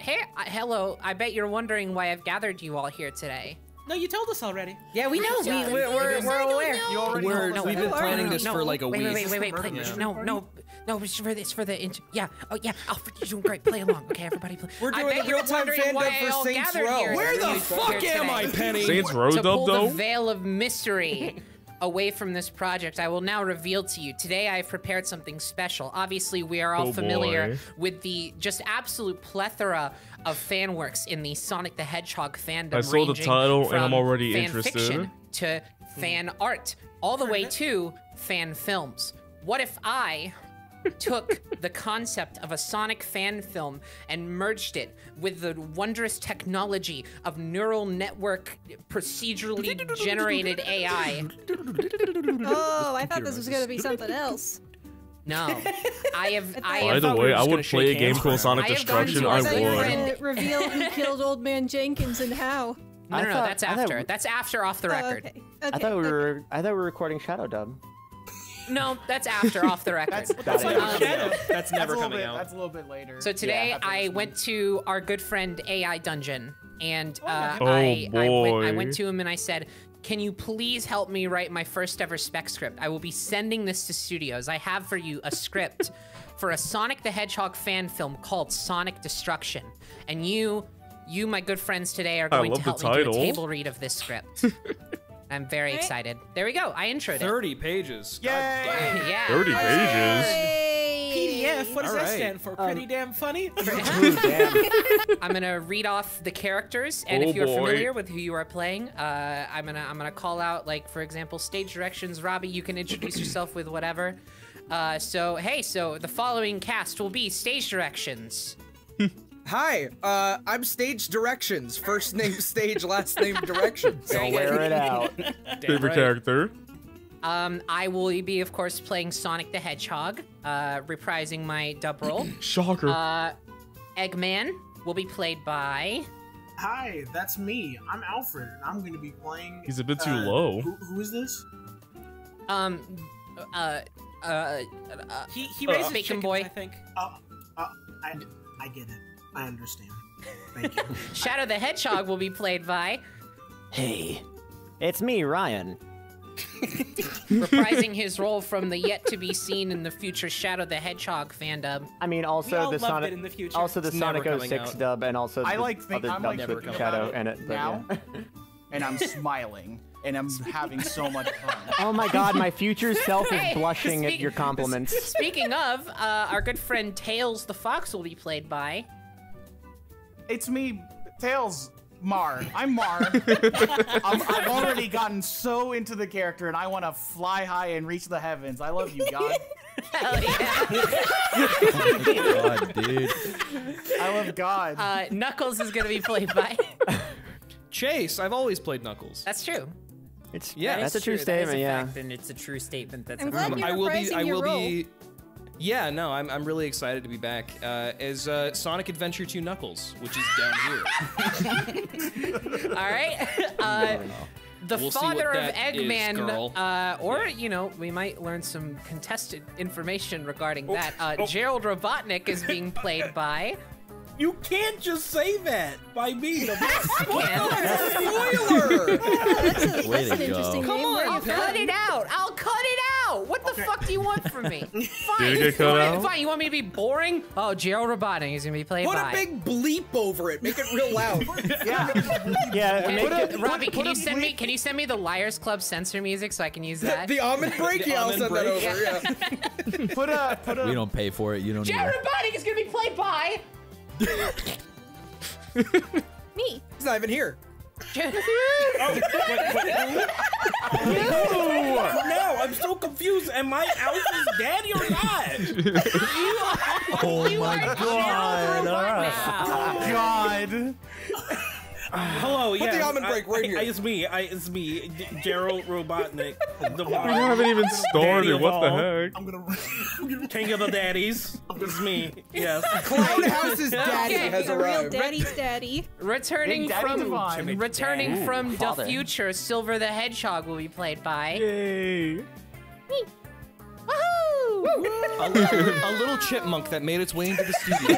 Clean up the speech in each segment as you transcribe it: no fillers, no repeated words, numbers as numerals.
Hey, hello. I bet you're wondering why I've gathered you all here today. No, you told us already. Yeah, we know. We're aware. We've been planning this for like a week. Wait. No. It's for the. Yeah. Oh, yeah. Alfred, you're doing great. Play along, okay? Everybody play. We're doing the Real Time Fandub for Saints Row. Where the fuck am I, Penny? Saints Row to dub, pull though? the veil of mystery away from this project, I will now reveal to you. Today, I've prepared something special. Obviously, we are all familiar with the just absolute plethora of fan works in the Sonic the Hedgehog fandom. I saw the title and I'm already fan interested. Fiction to fan art, all the way to fan films. What if I took the concept of a Sonic fan film and merged it with the wondrous technology of neural network procedurally generated AI? Oh, I thought this was gonna be something else. No, I have. By the way, I would play a game called Sonic Destruction. I would. Reveal who killed Old Man Jenkins and how. No, that's after. That's after off the record. Okay. I thought we were recording Shadow Dub. No, that's after off the record. That's never coming out. That's a little bit later. So today I went to our good friend AI Dungeon, and I went to him and I said, "Can you please help me write my first ever spec script? I will be sending this to studios. I have for you a script for a Sonic the Hedgehog fan film called Sonic Destruction, and you, my good friends today, are going to help me do a table read of this script." I'm very excited. There we go. I introed it. 30 pages. Yay! Yeah. 30 pages? PDF? What does that stand for? Pretty damn funny? I'm gonna read off the characters, and if you're familiar with who you are playing, I'm gonna call out, like, for example, stage directions. Robbie, you can introduce yourself with whatever. So the following cast will be stage directions. Hi, I'm Stage Directions. First name Stage, last name Directions. Don't wear it out. Favorite character? I will be, of course, playing Sonic the Hedgehog, reprising my dub role. Shocker. Eggman will be played by... Hi, that's me. I'm Alfred, and I'm going to be playing... He's a bit too low. Who is this? He raises Bacon chickens, Boy. I think. I get it. I understand. Thank you. Shadow the Hedgehog will be played by... Hey, it's me, Ryan. reprising his role from the yet-to-be-seen in the future Shadow the Hedgehog fandub. I mean, also the Sonic, in the future. also the Sonic 06 dub, and also the other dubs never with Shadow in it. Now, and I'm smiling, and I'm having so much fun. Oh my God, my future self is blushing at your compliments. Speaking of, our good friend Tails the Fox will be played by... It's me, Tails. Mar. I'm Mar. I've already gotten so into the character, and I want to fly high and reach the heavens. I love you, God. Hell yeah. God, dude. I love God. Knuckles is going to be played by... Chase. I've always played Knuckles. That's true. That's a true statement, yeah. And it's a true statement. That's I'm glad you're reprising your role. Yeah, no, I'm really excited to be back as Sonic Adventure 2 Knuckles, which is down here. All right. The father of Eggman, or, you know, we might learn some contested information regarding that. Gerald Robotnik is being played by... You can't just say that by me. Spoiler! That's an interesting name. Come on, I'll cut it out. I'll cut it out. What the fuck do you want from me? Fine. Did it get cut out? Fine. You want me to be boring? Oh, Gerald Robotnik is gonna be played by... Put a big bleep over it. Make it real loud. Robbie, can you send me the Liars Club censor music so I can use that? The almond break? Yeah, I'll send that over. Yeah. Put a. We don't pay for it. You don't. Gerald Robotnik is gonna be played by. Me. He's not even here. No, I'm so confused. Am I Alfred's daddy or not? Oh my God! God. Hello, Put the almond break right here. It's me, Gerald Robotnik. We haven't even started. What the heck? I'm gonna King of the Daddies. It's me. Yes. Clown House's daddy has The real arrived. daddy's daddy. Returning from the Father. future, Silver the Hedgehog will be played by. Yay. Woohoo! A little chipmunk that made its way into the studio.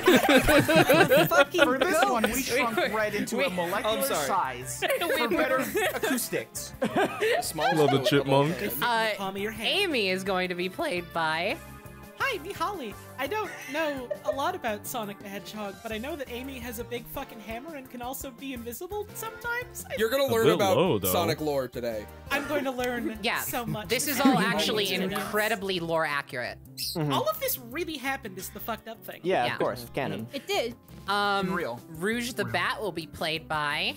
For this one, we shrunk Red into a molecular size for better acoustics. Love the chipmunk. Amy is going to be played by... Hi, me Holly. I don't know a lot about Sonic the Hedgehog, but I know that Amy has a big fucking hammer and can also be invisible sometimes. You're gonna learn about Sonic lore today. I'm going to learn so much. This is all actually incredibly lore accurate. All of this really happened is the fucked up thing. Yeah, of course, canon. It did. Real. Rouge the Bat will be played by...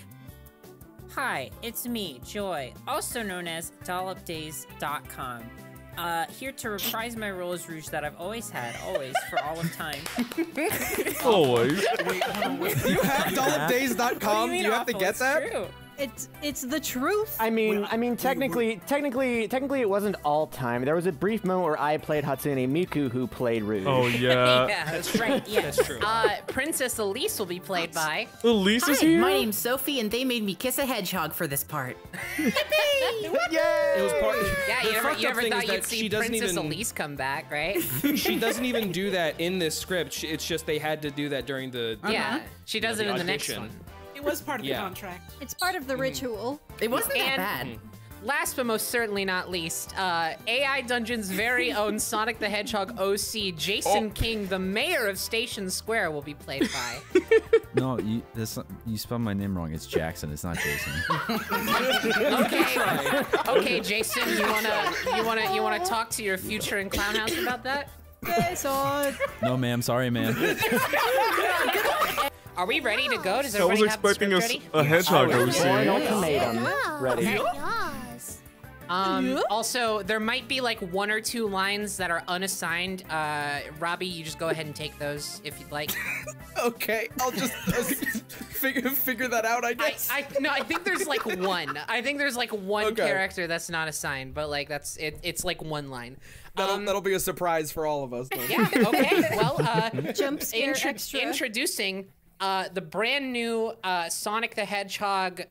Hi, it's me, Joy, also known as dollopdays.com. Here to reprise my role as Rouge that I've always had, for all of time. Always. Wait. You have dollopdays.com? You have to get that? True. It's the truth. I mean, technically, it wasn't all time. There was a brief moment where I played Hatsune Miku, who played Rouge. Oh yeah. Yeah, that's right. Yeah, that's true. Princess Elise will be played by... Elise is Hi, here? my name's Sophie, and they made me kiss a hedgehog for this part. It was part. Yeah, you never thing thought is you'd that see she doesn't Princess even. Elise come back, right? She doesn't even do that in this script. It's just they had to do that during the. Yeah, she does it in the next audition. one. It was part of the contract. It's part of the ritual. It wasn't that bad. Last but most certainly not least, AI Dungeon's very own Sonic the Hedgehog OC, Jason King, the mayor of Station Square, will be played by... No, you spelled my name wrong. It's Jackson. It's not Jason. Okay, Jason, you wanna talk to your future in Clown House about that? Jason. No, ma'am. Sorry, ma'am. Are we ready to go? Does I was everybody have the expecting script a hedgehog An OC. ultimatum. Ready. Also, there might be like 1 or 2 lines that are unassigned. Robbie, you just go ahead and take those if you'd like. Okay, I'll just figure that out, I guess. No, I think there's like 1. I think there's like 1 character that's not assigned, but like that's it. It's like 1 line. That'll be a surprise for all of us. Then. Yeah. Okay. Well, Jump scare extra. Introducing the brand new Sonic the Hedgehog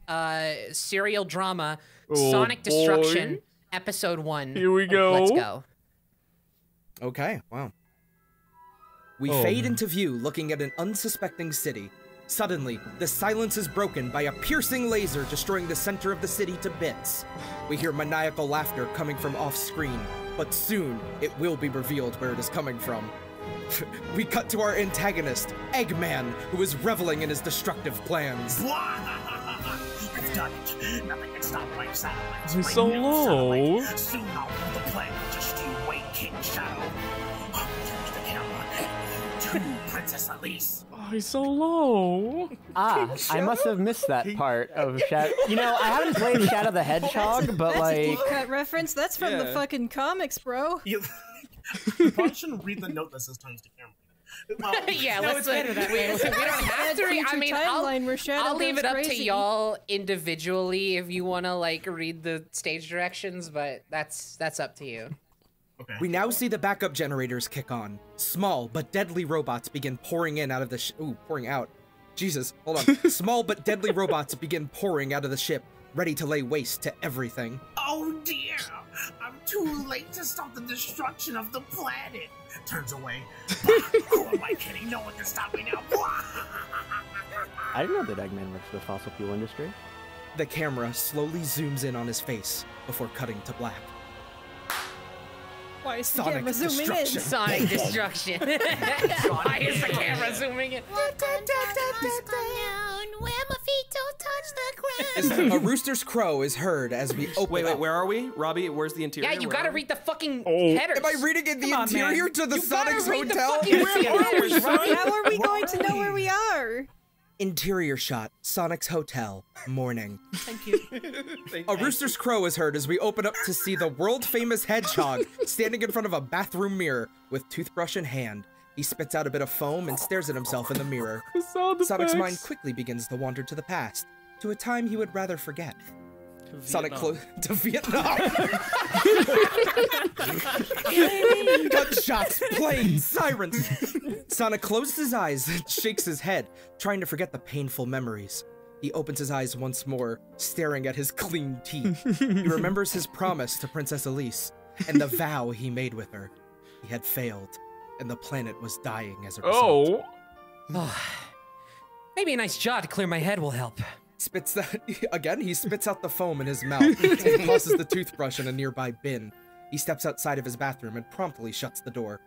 serial drama, Sonic Destruction, Episode 1. Here we go. Let's go. Okay, wow. We fade into view looking at an unsuspecting city. Suddenly, the silence is broken by a piercing laser destroying the center of the city to bits. We hear maniacal laughter coming from off-screen, but soon it will be revealed where it is coming from. We cut to our antagonist, Eggman, who is reveling in his destructive plans. I've done it. Nothing can stop my satellites. He's so low. Soon I'll rule the planet. Just you wait, King Shadow. There's the camera. To Princess Elise. Oh, he's so low. I must have missed that part of Shadow. You know, I haven't played Shadow the Hedgehog, but That's like... a deep cut reference. That's from the fucking comics, bro. You probably shouldn't read the note that says times the camera. Well, yeah, no, let's. it's better that We way. don't have to read. I mean, I'll leave it up to crazy. y'all individually if you want to like read the stage directions, but that's up to you. Okay. We now see the backup generators kick on. Small but deadly robots begin pouring in out of the pouring out. Jesus, hold on. Small but deadly robots begin pouring out of the ship, ready to lay waste to everything. Oh dear! I'm too late to stop the destruction of the planet. Turns away. Who am I kidding? No one can stop me now. I didn't know that Eggman works for the fossil fuel industry. The camera slowly zooms in on his face before cutting to black. Why is the Sonic camera zooming in? destruction. Sonic Destruction. Why is the camera zooming in? Where my feet don't touch the ground. A rooster's crow is heard as we open Wait, up. where are we? Robbie, where's the interior? Yeah, you Where gotta are we? read the fucking Oh. headers. Am I reading in the interior to the Sonic's hotel? How are we going to know where we are? Interior shot, Sonic's hotel, morning. Thank you. A rooster's crow is heard as we open up to see the world-famous hedgehog standing in front of a bathroom mirror with toothbrush in hand. He spits out a bit of foam and stares at himself in the mirror. Sonic's mind quickly begins to wander to the past, to a time he would rather forget. Sonic to Vietnam. Gunshots, planes, sirens. Sonic closes his eyes and shakes his head, trying to forget the painful memories. He opens his eyes once more, staring at his clean teeth. He remembers his promise to Princess Elise and the vow he made with her. He had failed, and the planet was dying as a result. Maybe a nice jaw to clear my head will help. Spits that again. He spits out the foam in his mouth and tosses the toothbrush in a nearby bin. He steps outside of his bathroom and promptly shuts the door.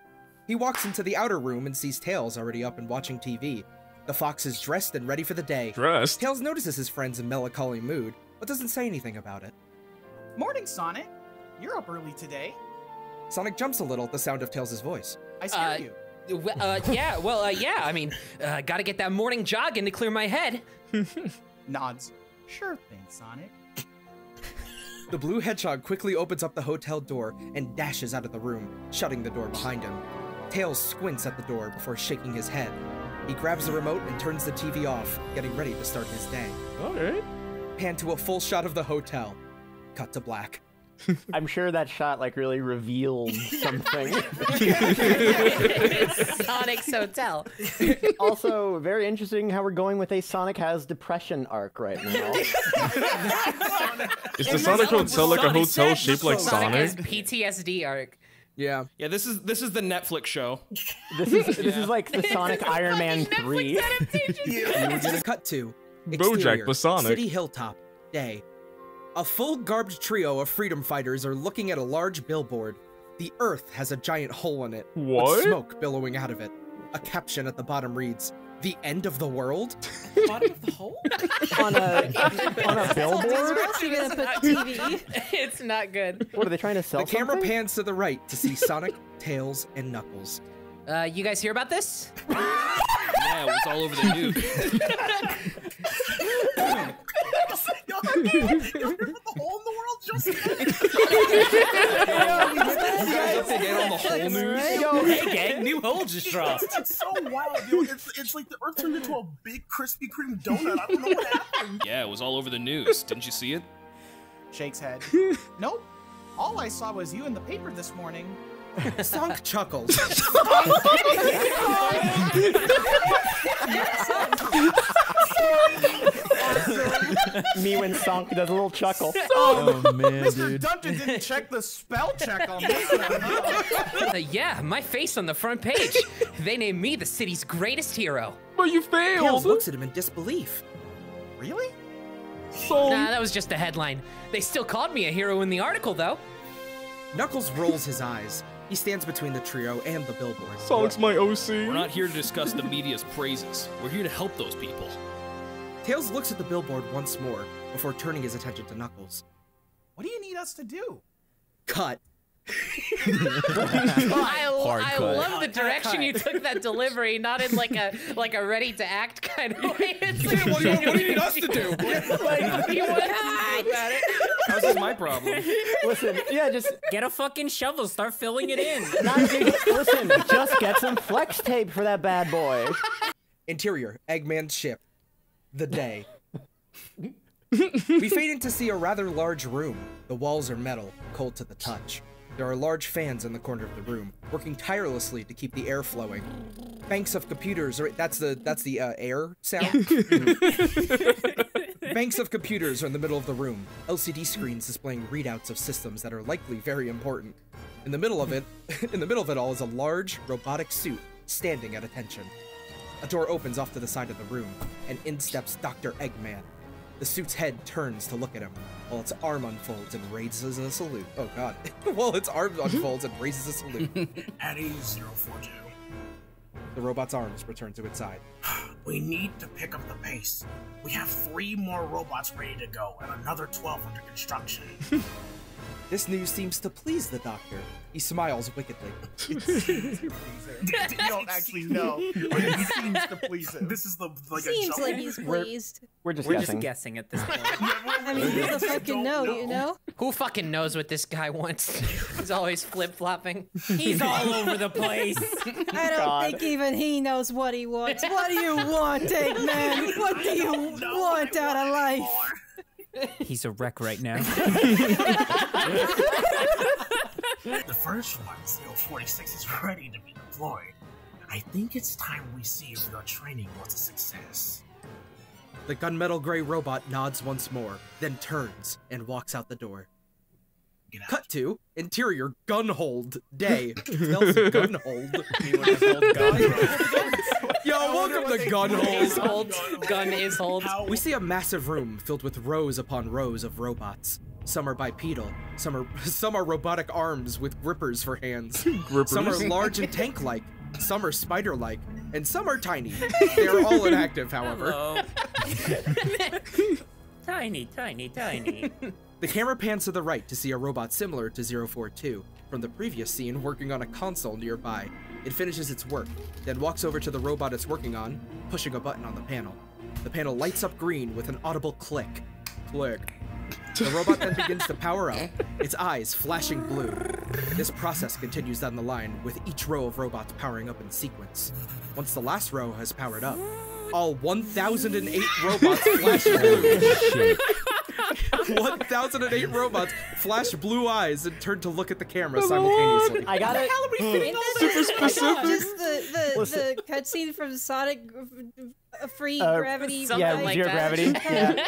He walks into the outer room and sees Tails already up and watching TV. The fox is dressed and ready for the day. Tails notices his friend's in melancholy mood, but doesn't say anything about it. Morning, Sonic. You're up early today. Sonic jumps a little at the sound of Tails' voice. I scared you. Yeah, I mean, gotta get that morning jog in to clear my head. Nods. Sure thing, Sonic. The blue hedgehog quickly opens up the hotel door and dashes out of the room, shutting the door behind him. Tails squints at the door before shaking his head. He grabs the remote and turns the TV off, getting ready to start his day. Alright. Pan to a full shot of the hotel. Cut to black. I'm sure that shot like really revealed something. It's Sonic's hotel. Also, very interesting how we're going with a Sonic has depression arc right now. Is the Sonic hotel like a hotel shaped like Sonic has Sonic? PTSD arc. Yeah, this is the Netflix show. This is like the Sonic Iron Man 3. We're gonna cut to BoJack the Sonic. City Hilltop, day. A full garbed trio of freedom fighters are looking at a large billboard. The earth has a giant hole in it, What? with smoke billowing out of it. A caption at the bottom reads, "The end of the world?" Bottom of the hole? on a billboard? Where else are you gonna put TV? It's not good. What are they trying to sell? The camera something? pans to the right to see Sonic, Tails, and Knuckles. You guys hear about this? Yeah, it was all over the news. Yo, the hole in the world just You guys up to date on the whole news? Yo, hey gang, new hole just dropped. It's so wild, yo. It's like the earth turned into a big Krispy Kreme donut. I don't know what happened. Yeah, it was all over the news. Didn't you see it? Shakes head. Nope. All I saw was you in the paper this morning. Sonk chuckles. Me when Sonk does a little chuckle. Oh man, Mr. dude. Dungeon didn't check the spell check on this one. Yeah, my face on the front page. They named me the city's greatest hero. But you Tails failed! looks at him in disbelief. Really? So... Nah, that was just a headline. They still called me a hero in the article, though. Knuckles rolls his eyes. He stands between the trio and the billboard. Sonic's my OC. We're not here to discuss the media's praises. We're here to help those people. Tails looks at the billboard once more before turning his attention to Knuckles. What do you need us to do? Cut. I cut. love the direction you took that delivery, not in like a ready to act kind of way. It's like, What do you need us to do? like, you want about it. How's my problem? Listen, yeah, just Get a fucking shovel, start filling it in. listen, just get some flex tape for that bad boy. Interior, Eggman's ship. The day. We fade in to see a rather large room. The walls are metal, cold to the touch. There are large fans in the corner of the room, working tirelessly to keep the air flowing. Banks of computers, or that's the air sound? Yeah. Banks of computers are in the middle of the room, LCD screens displaying readouts of systems that are likely very important. In the middle of it all is a large, robotic suit standing at attention. A door opens off to the side of the room, and in steps Dr. Eggman. The suit's head turns to look at him, while its arm unfolds and raises a salute. Oh god. While its arm unfolds and raises a salute. Addy 042. The robot's arms return to its side. We need to pick up the pace. We have 3 more robots ready to go and another 12 under construction. This news seems to please the doctor. He smiles wickedly. You don't actually know, but it seems to please him. This is Seems like he's pleased. We're just Just guessing at this point. I mean, who the fucking know, you know? Who fucking knows what this guy wants? He's always flip-flopping. He's all over the place. I don't think even he knows what he wants. What do you want, Eggman? What do you want out of life? He's a wreck right now. The first one, 046, is ready to be deployed. I think it's time we see if your training was a success. The gunmetal gray robot nods once more, then turns and walks out the door. Cut to interior gunhold day. Smells gunhold. Yo, welcome to Gunhold. Gun is hold. We see a massive room filled with rows upon rows of robots. Some are bipedal, some are robotic arms with grippers for hands. Some are large and tank-like, some are spider-like, and some are tiny. They are all inactive, however. Tiny, tiny, tiny. The camera pans to the right to see a robot similar to 042 from the previous scene working on a console nearby. It finishes its work, then walks over to the robot it's working on, pushing a button on the panel. The panel lights up green with an audible click. Click. The robot then begins to power up, its eyes flashing blue. This process continues down the line, with each row of robots powering up in sequence. Once the last row has powered up, all 1,008 robots flash blue. 1,008 robots flash blue eyes and turn to look at the camera simultaneously. I got it. Super specific. Just the cutscene from Sonic Free Gravity. Yeah, like Zero that. Gravity. Yeah.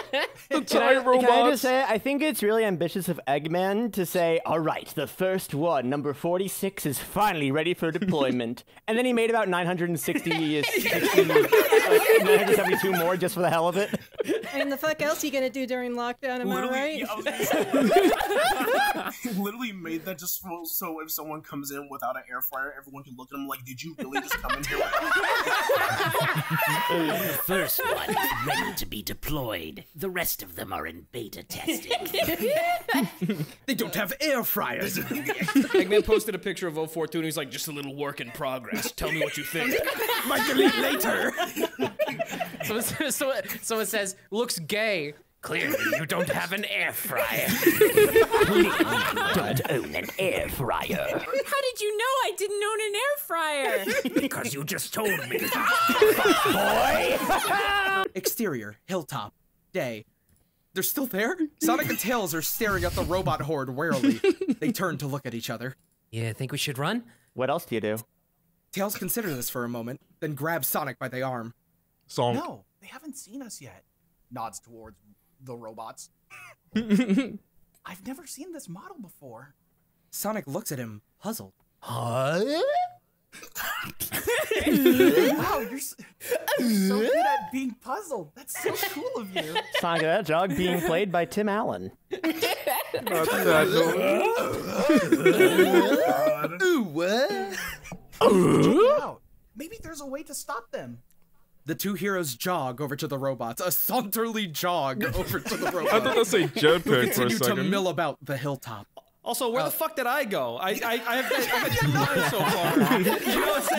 Can I just say, I think it's really ambitious of Eggman to say, all right, the first one, number 46, is finally ready for deployment. And then he made about 972 more just for the hell of it. I mean, the fuck else are you gonna do during lockdown, am I right? Yeah, literally made that just so if someone comes in without an air fryer, everyone can look at them like, did you really just come in here The first one is ready to be deployed. The rest of them are in beta testing. They don't have air fryers. Eggman posted a picture of 042 and he's like, just a little work in progress. Tell me what you think. Might delete later. So it says, looks gay. Clearly, you don't have an air fryer. Clearly, you don't own an air fryer. How did you know I didn't own an air fryer? Because you just told me. Boy! Exterior, hilltop, day. They're still there? Sonic and Tails are staring at the robot horde warily. They turn to look at each other. Yeah, think we should run? What else do you do? Tails considers this for a moment, then grabs Sonic by the arm. No, they haven't seen us yet. Nods towards the robots. I've never seen this model before. Sonic looks at him, puzzled. Huh? Wow, you're so good at being puzzled. That's so cool of you. Sonic the Hedgehog being played by Tim Allen. Maybe there's a way to stop them. The two heroes jog over to the robots, a saunterly jog over to the robots. I thought that's a jetpack for a Continue to second. mill about the hilltop. Also, where the fuck did I go? I have 2 lives so far.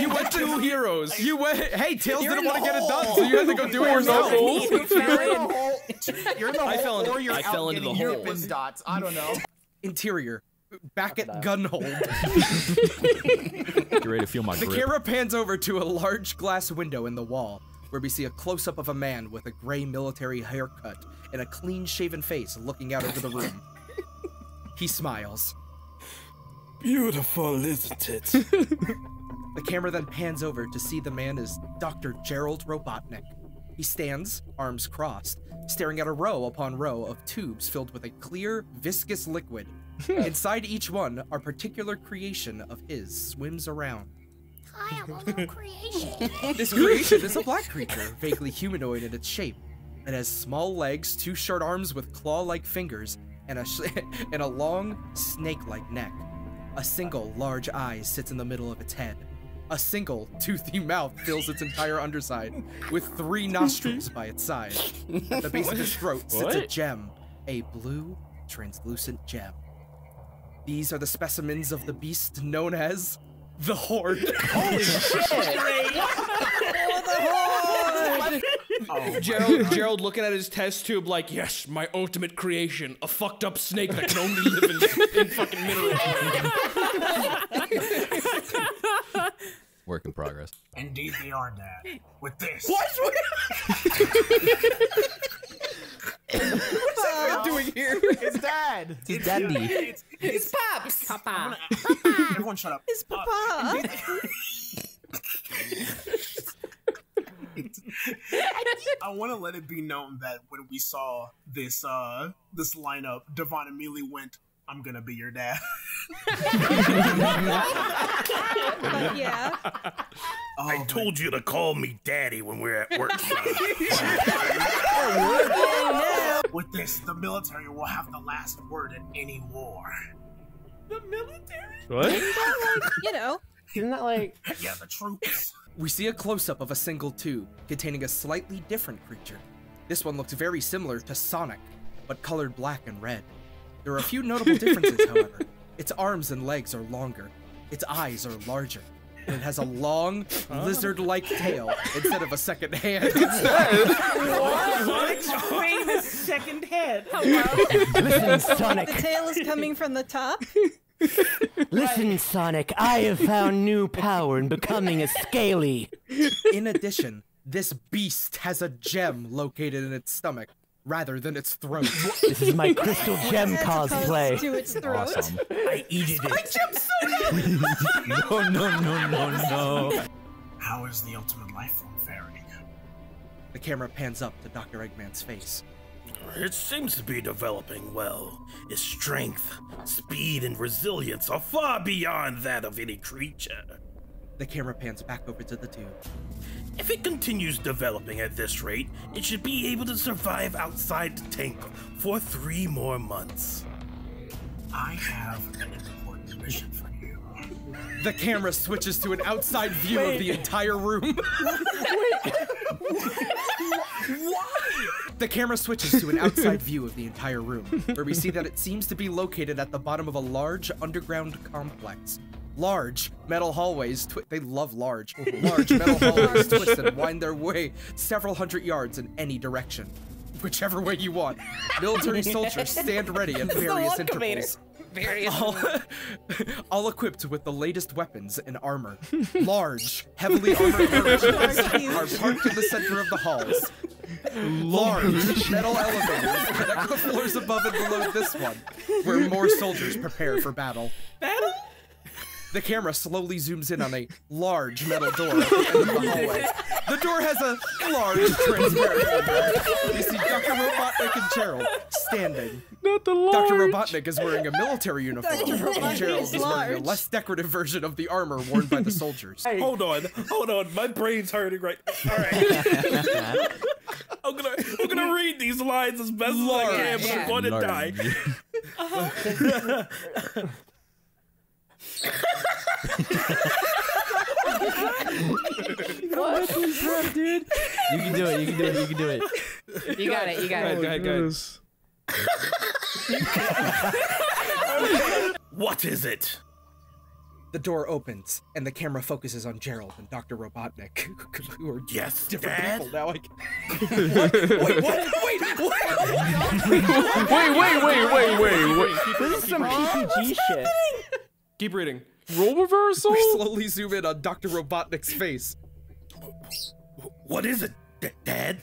You went 2 heroes. You went. Hey, Tails didn't want to get it done, so you had to go do it yourself. You're in the hole. I fell into- or you're I out fell into the getting hole. Urban dots. I don't know. Interior, back at Gunhold. Get ready to feel my The grip. camera pans over to a large glass window in the wall, where we see a close-up of a man with a gray military haircut and a clean-shaven face looking out over the room. He smiles. Beautiful, isn't it? The camera then pans over to see the man is Dr. Gerald Robotnik. He stands, arms crossed, staring at a row upon row of tubes filled with a clear, viscous liquid. Inside each one, our particular creation of his swims around. I am a little creation. This creation is a black creature, vaguely humanoid in its shape. It has small legs, 2 short arms with claw-like fingers, and a long, snake-like neck. A single large eye sits in the middle of its head. A single toothy mouth fills its entire underside, with 3 nostrils by its side. At the base of its throat sits a gem, a blue, translucent gem. These are the specimens of the beast known as the Horde. Holy shit! Gerald looking at his test tube like, yes, my ultimate creation, a fucked up snake that can only live in fucking minerals. Work in progress. Indeed they are, Dad. With this. What's that doing here? It's Dad. It's Daddy. It's Pops. Papa. Everyone shut up. It's Papa. I want to let it be known that when we saw this this lineup, Devon immediately went, I'm gonna be your dad. Yeah. I told you to call me daddy when we're at work. With this, the military will have the last word in any war. The military? What? You know. Isn't that like... Yeah, the troops. We see a close-up of a single tube containing a slightly different creature. This one looks very similar to Sonic, but colored black and red. There are a few notable differences, however. Its arms and legs are longer. Its eyes are larger. And it has a long, lizard-like tail instead of a second hand. Sonic's famous second head. Listen, Sonic. The tail is coming from the top. Listen, Sonic, I have found new power in becoming a scaly. In addition, this beast has a gem located in its stomach rather than its throat. This is my crystal gem cosplay. To its throat. Awesome. I eated My it. gem's so good! No. How is the ultimate life form faring? The camera pans up to Dr. Eggman's face. It seems to be developing well. Its strength, speed, and resilience are far beyond that of any creature. The camera pans back over to the tube. If it continues developing at this rate, it should be able to survive outside the tank for 3 more months. I have an important mission for you. The camera switches to an outside view of the entire room. Why? The camera switches to an outside view of the entire room, where we see that it seems to be located at the bottom of a large underground complex. Large metal hallways, they love large. Large metal hallways twist and wind their way several hundred yards in any direction. Whichever way you want. Military soldiers stand ready at various intervals. All equipped with the latest weapons and armor. Large, heavily armored merchants are parked in the center of the halls. Large metal elevators connect the floors above and below this one, where more soldiers prepare for battle. Battle? The camera slowly zooms in on a large metal door at the end of the hallway. The door has a large transparent window. You see Dr. Robotnik and Gerald standing. Not the large. Dr. Robotnik is wearing a military uniform, and Gerald is wearing a less decorative version of the armor worn by the soldiers. Hey. Hold on, my brain's hurting right. All right. I'm gonna read these lines as best as I can, but I'm gonna die. What? Dude. You can do it. You can do it. You got it. Go ahead. What is it? The door opens, and the camera focuses on Gerald and Dr. Robotnik, who are Yes, different Dad? people now. Wait. This is some PPG shit. Keep reading. Role reversal? We slowly zoom in on Dr. Robotnik's face. What is it, Dad?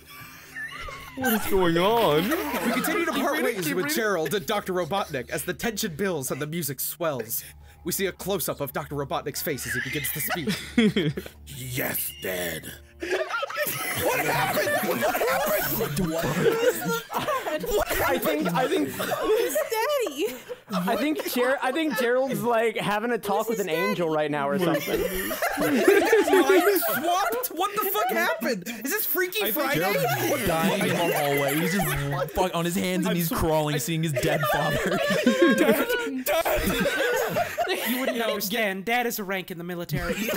What is going on? We continue to part ways with Gerald and Dr. Robotnik as the tension builds and the music swells. We see a close-up of Dr. Robotnik's face as he begins to speak. Yes, Dad. What happened? I think Who's Daddy? I think Gerald's like having a talk with an angel right now or something. Mind swapped? What the fuck happened? Is this Freaky Friday? Gerald's dying in the hallway. He's just on his hands and he's crawling, seeing his dead father. Dad! You wouldn't understand. Dad is a rank in the military.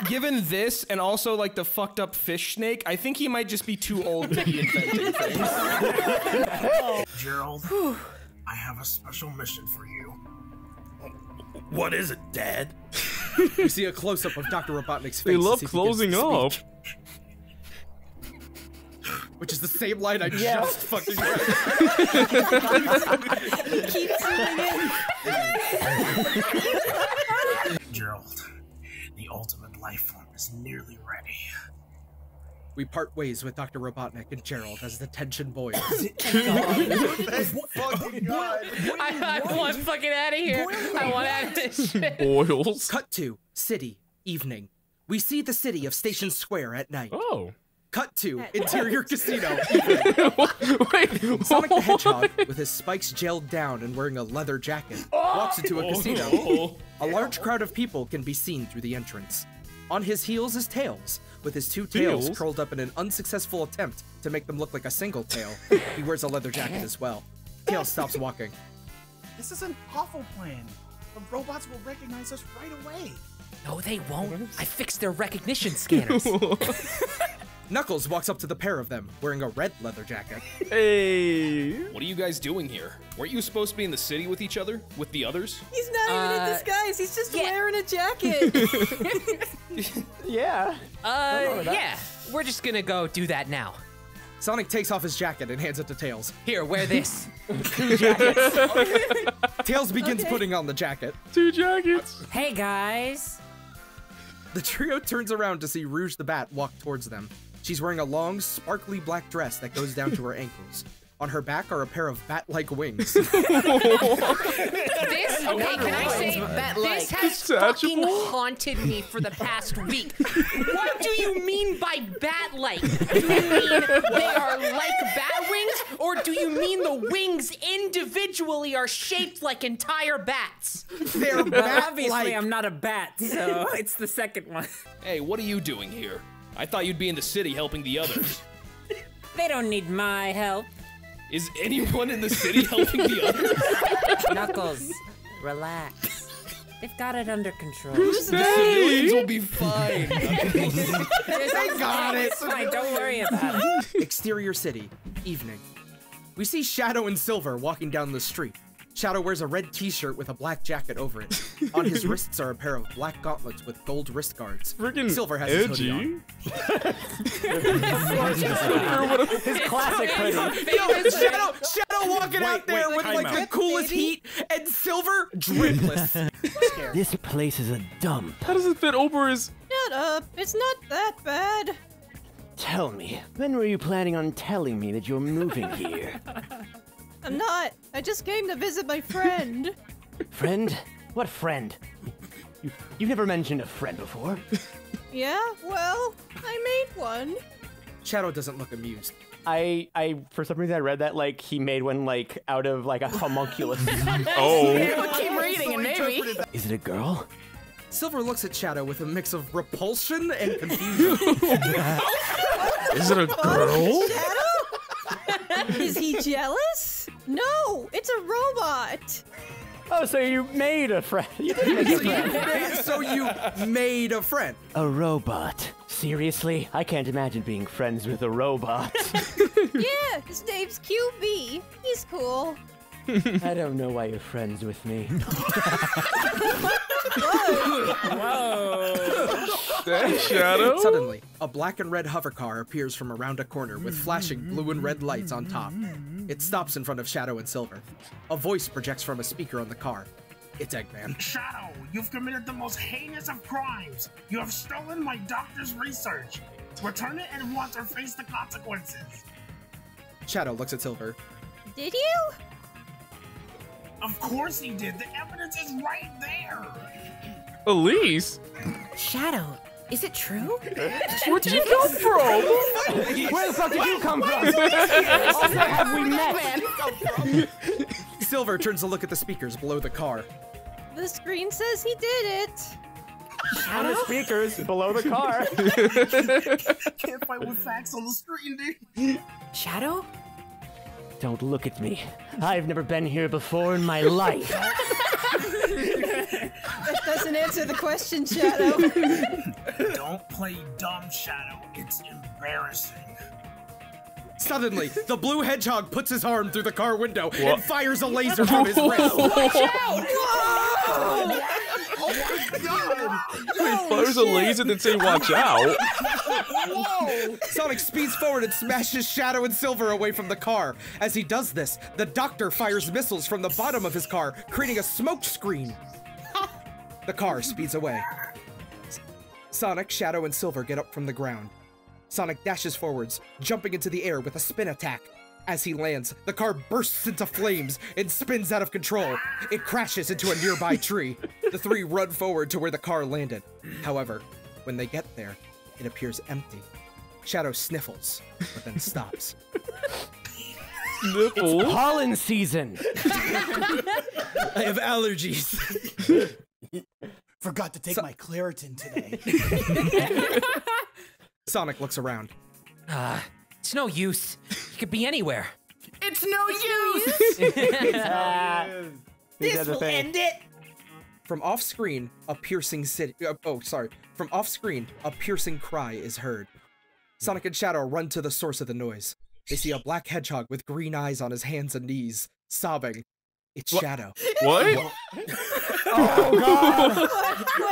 Given this and also like the fucked up fish snake, I think he might just be too old to be inventing things. Gerald, I have a special mission for you. What is it, Dad? We see a close-up of Dr. Robotnik's face. They love as he begins closing to up. speak. Which is the same line I just fucking read. Keep zooming in. Gerald, the ultimate life form is nearly ready. We part ways with Dr. Robotnik and Gerald as the tension boils. I want fucking out of here. I want out of this shit. Boils. Cut to city, evening. We see the city of Station Square at night. Oh. Cut to interior casino. Sonic the Hedgehog, with his spikes gelled down and wearing a leather jacket, walks into a casino. A large crowd of people can be seen through the entrance. On his heels is Tails, with his two tails curled up in an unsuccessful attempt to make them look like a single tail. He wears a leather jacket as well. Tails stops walking. This is an awful plan. The robots will recognize us right away. No, they won't. I fixed their recognition scanners. Knuckles walks up to the pair of them, wearing a red leather jacket. Hey! What are you guys doing here? Weren't you supposed to be in the city with each other? With the others? He's not even in disguise. He's just wearing a jacket. Yeah. Yeah. We're just gonna go do that now. Sonic takes off his jacket and hands it to Tails. Here, wear this. 2 jackets. Tails begins putting on the jacket. 2 jackets. Hey, guys. The trio turns around to see Rouge the Bat walk towards them. She's wearing a long, sparkly black dress that goes down to her ankles. On her back are a pair of bat-like wings. This, okay, can I say, this has fucking haunted me for the past week. What do you mean by bat-like? Do you mean they are like bat wings, or do you mean the wings individually are shaped like entire bats? They're bat-like. Obviously, I'm not a bat, so it's the second one. Hey, what are you doing here? I thought you'd be in the city helping the others. They don't need my help. Is anyone in the city helping the others? Knuckles, relax. They've got it under control. The civilians will be fine. They got it. It's fine, don't worry about it. Exterior city, evening. We see Shadow and Silver walking down the street. Shadow wears a red t-shirt with a black jacket over it. On his wrists are a pair of black gauntlets with gold wrist guards. Freaking Silver has his hoodie on. His classic hoodie. Yo, Shadow walking out there with like the coolest heat, and Silver dripless. This place is a dump. How does it fit over his... Shut up. It's not that bad. Tell me, when were you planning on telling me that you're moving here? I'm not. I just came to visit my friend. Friend? What friend? You've never mentioned a friend before. Yeah, well, I made one. Shadow doesn't look amused. I for some reason I read that like he made one like out of like a homunculus. Oh. Keep reading and maybe. Is it a girl? Silver looks at Shadow with a mix of repulsion and confusion. Is it a girl? Shadow? Is he jealous? No, it's a robot. Oh, so you made a friend. You did make a friend. So you made a friend. A robot. Seriously? I can't imagine being friends with a robot. Yeah, his name's QB. He's cool. I don't know why you're friends with me. That Shadow? Suddenly, a black and red hover car appears from around a corner with flashing blue and red lights on top. It stops in front of Shadow and Silver. A voice projects from a speaker on the car. It's Eggman. Shadow, you've committed the most heinous of crimes. You have stolen my doctor's research. Return it and watch or face the consequences. Shadow looks at Silver. Did you? Of course he did. The evidence is right there. Elise? Shadow, is it true? Where did you come from? Where the fuck did you come from? Also, have we met? Silver turns to look at the speakers below the car. The screen says he did it. On the speakers below the car. Can't fight with facts on the screen, dude. Shadow? Don't look at me. I've never been here before in my life. That doesn't answer the question, Shadow. Don't play dumb, Shadow. It's embarrassing. Suddenly, the blue hedgehog puts his arm through the car window and fires a laser from his wrist. Watch out! Oh my god! He fires a laser and then say, watch out. Whoa! Sonic speeds forward and smashes Shadow and Silver away from the car. As he does this, the doctor fires missiles from the bottom of his car, creating a smoke screen. The car speeds away. Sonic, Shadow, and Silver get up from the ground. Sonic dashes forwards, jumping into the air with a spin attack. As he lands, the car bursts into flames and spins out of control. It crashes into a nearby tree. The three run forward to where the car landed. However, when they get there, it appears empty. Shadow sniffles, but then stops. It's pollen season. I have allergies. Forgot to take my Claritin today. Sonic looks around. It's no use. You could be anywhere. It's no use! This will end it! From off-screen, a piercing From off-screen, a piercing cry is heard. Sonic and Shadow run to the source of the noise. They see a black hedgehog with green eyes on his hands and knees, sobbing. It's Shadow. What? Oh god!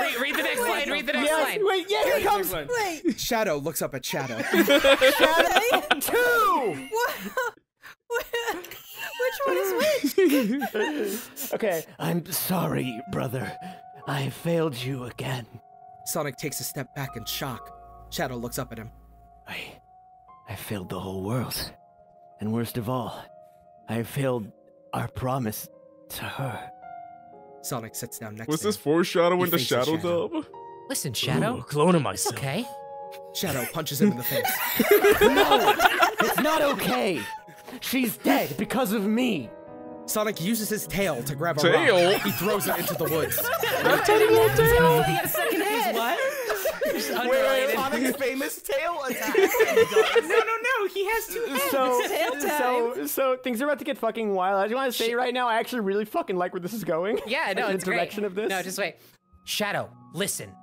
Wait, read the next line, read the next line. Wait, yeah, here it comes. Wait. Shadow looks up at Shadow. Shadow 2! What? Which one is which? Okay, I'm sorry, brother. I failed you again. Sonic takes a step back in shock. Shadow looks up at him. I failed the whole world. And worst of all, I failed our promise to her. Sonic sits down next Was to him. this foreshadowing the He faces Shadow Shadow. dub? Listen, Shadow. Ooh, cloning myself. Okay. Shadow punches him in the face. No! It's not okay! She's dead because of me! Sonic uses his tail to grab a Tail? rock. He throws it into the woods. That tiny little tail? He got a second head. What? Wait, Sonic's famous tail attack. No, he has two heads. So things are about to get fucking wild. I just want to say right now, I actually really fucking like where this is going. Yeah, no, Like, it's the direction great. of this. No, just wait. Shadow, listen.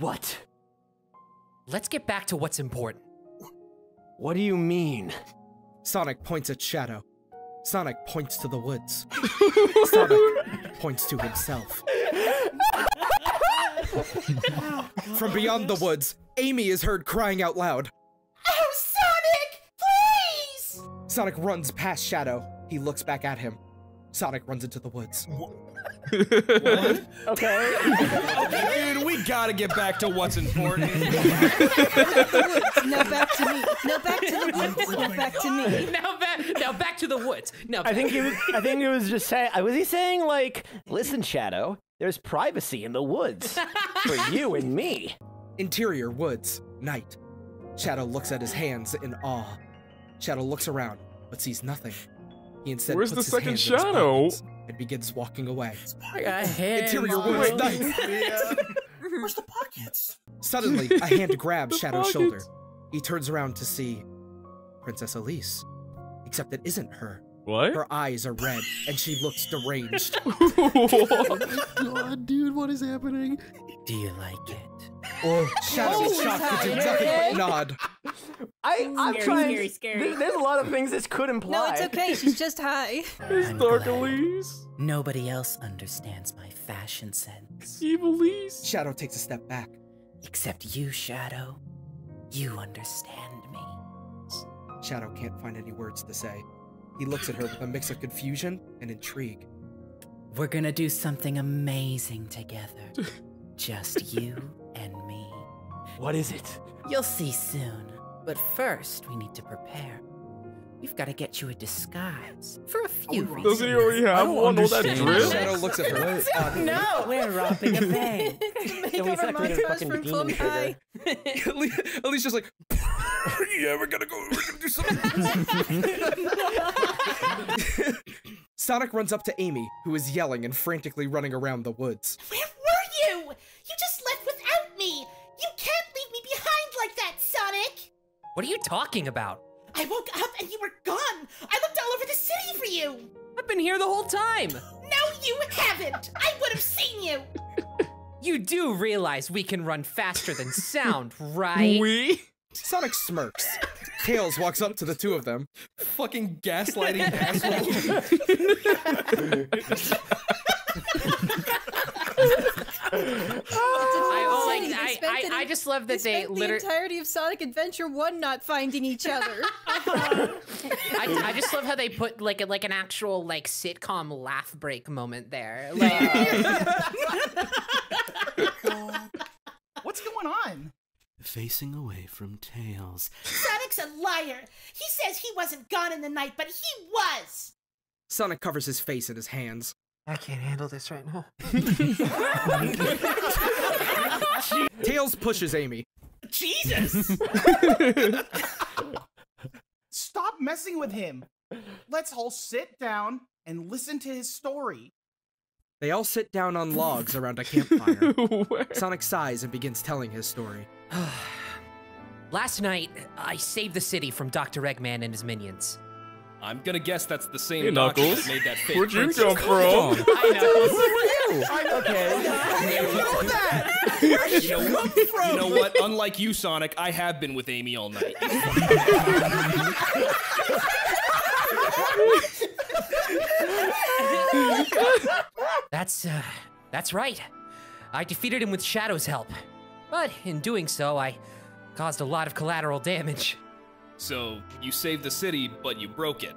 What? Let's get back to what's important. What do you mean? Sonic points at Shadow. Sonic points to the woods. Sonic points to himself. From beyond the woods, Amy is heard crying out loud. Oh, Sonic! Please! Sonic runs past Shadow. He looks back at him. Sonic runs into the woods. What? Okay. Dude, we gotta get back to what's important. No, back to me. No, back to the woods. No, back to me. Now back to the woods. No, I think it was just saying. Was he saying like, listen, Shadow, there's privacy in the woods for you and me. Interior woods, night. Shadow looks at his hands in awe. Shadow looks around, but sees nothing. He instead Where's puts the his second hands in his Shadow? pockets and begins walking away. I got hands. Interior woods, night. Where's the pockets? Suddenly, a hand grabs Shadow's pockets. shoulder. He turns around to see Princess Elise. Except it isn't her. What? Her eyes are red, and she looks deranged. God, dude, what is happening? Do you like it? Shadow is shocked to do nothing but nod. I'm trying. There's a lot of things this could imply. No, it's okay. She's just high. I'm Dark glad. Elise. Nobody else understands my fashion sense. Evil Elise. Shadow takes a step back. Except you, Shadow. You understand me. Shadow can't find any words to say. He looks at her with a mix of confusion and intrigue. We're gonna do something amazing together. Just you and me. What is it? You'll see soon. But first, we need to prepare. We've got to get you a disguise for a few reasons. Does he already have one? All that drip? Shadow looks at her. No, we're robbing a bank. Make over montage from Plum High. Elise just like, yeah, we're gonna do something. Sonic runs up to Amy, who is yelling and frantically running around the woods. Where were you? You just left without me. You can't leave me behind like that, Sonic. What are you talking about? I woke up and you were gone. I looked all over the city for you. I've been here the whole time. No, you haven't. I would have seen you. You do realize we can run faster than sound, right? We? Sonic smirks. Tails walks up to the two of them. Fucking gaslighting asshole. I just love that they the entirety of Sonic Adventure 1 not finding each other. I just love how they put like an actual like sitcom laugh break moment there. Like, What's going on? Facing away from Tails. Sonic's a liar. He says he wasn't gone in the night, but he was. Sonic covers his face in his hands. I can't handle this right now. Tails pushes Amy. Jesus! Stop messing with him. Let's all sit down and listen to his story. They all sit down on logs around a campfire. Sonic sighs and begins telling his story. Last night, I saved the city from Dr. Eggman and his minions. I'm gonna guess that's the same Hey, doctor Knuckles. that made that fake Where'd you princess. come from? You know what? Unlike you, Sonic, I have been with Amy all night. That's right. I defeated him with Shadow's help. But in doing so, I caused a lot of collateral damage. So, you saved the city, but you broke it.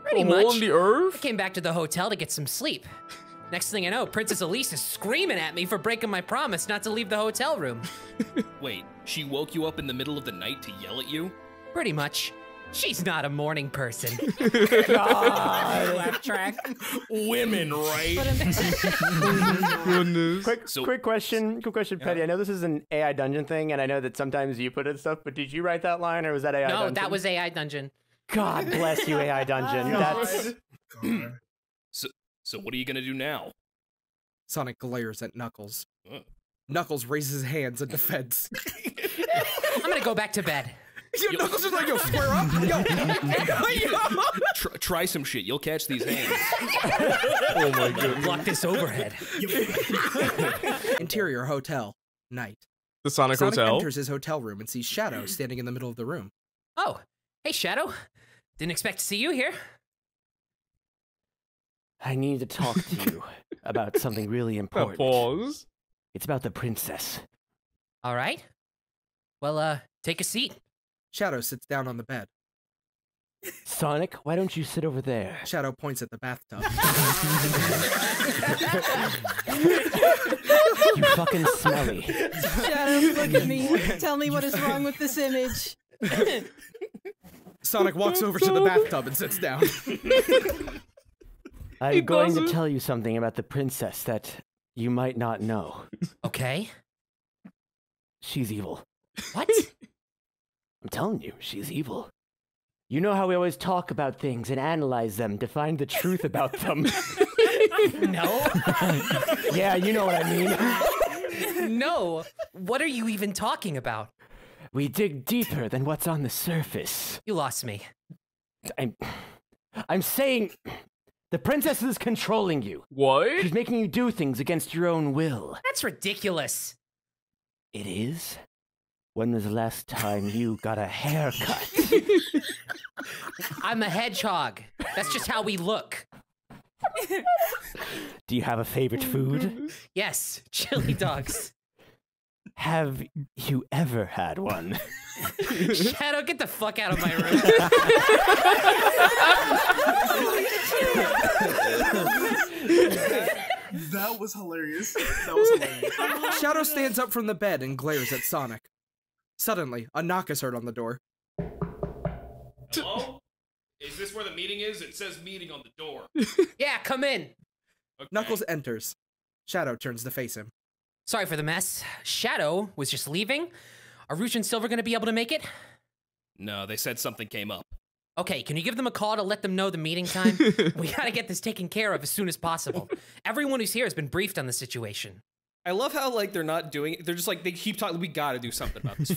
Pretty hole much. in the earth? I came back to the hotel to get some sleep. Next thing I know, Princess Elise is screaming at me for breaking my promise not to leave the hotel room. Wait, she woke you up in the middle of the night to yell at you? Pretty much. She's not a morning person. Laugh track. Women, right? Goodness. Quick question, Petty. I know this is an AI dungeon thing, and I know that sometimes you put in stuff, but did you write that line, or was that AI No, dungeon? that was AI dungeon. God bless you, AI dungeon. That's... So what are you gonna do now? Sonic glares at Knuckles. Knuckles raises his hands in defense. I'm gonna go back to bed. Yo, Knuckles is like, yo, square up. Yo. Try some shit. You'll catch these hands. Oh my goodness. Block this overhead. Interior hotel. Night. The Sonic Hotel? Enters his hotel room and sees Shadow standing in the middle of the room. Oh, hey Shadow. Didn't expect to see you here. I need to talk to you about something really important. Pause. It's about the princess. All right. Well, take a seat. Shadow sits down on the bed. Sonic, why don't you sit over there? Shadow points at the bathtub. You fucking smelly. Shadow, look at me. Tell me what is wrong with this image. Sonic walks over to the bathtub and sits down. I'm going to tell you something about the princess that you might not know. Okay. She's evil. What? I'm telling you, she's evil. You know how we always talk about things and analyze them to find the truth about them? No. Yeah, you know what I mean. No. What are you even talking about? We dig deeper than what's on the surface. You lost me. I'm saying the princess is controlling you. What? She's making you do things against your own will. That's ridiculous. It is? When was the last time you got a haircut? I'm a hedgehog. That's just how we look. Do you have a favorite food? Yes, chili dogs. Have you ever had one? Shadow, get the fuck out of my room. That was hilarious. That was hilarious. Shadow stands up from the bed and glares at Sonic. Suddenly, a knock is heard on the door. Hello? Is this where the meeting is? It says meeting on the door. Yeah, come in. Okay. Knuckles enters. Shadow turns to face him. Sorry for the mess. Shadow was just leaving. Are Rouge and Silver gonna be able to make it? No, they said something came up. Okay, can you give them a call to let them know the meeting time? We gotta get this taken care of as soon as possible. Everyone who's here has been briefed on the situation. I love how, like, they're not doing it. They're just like, they keep talking, we gotta do something about this.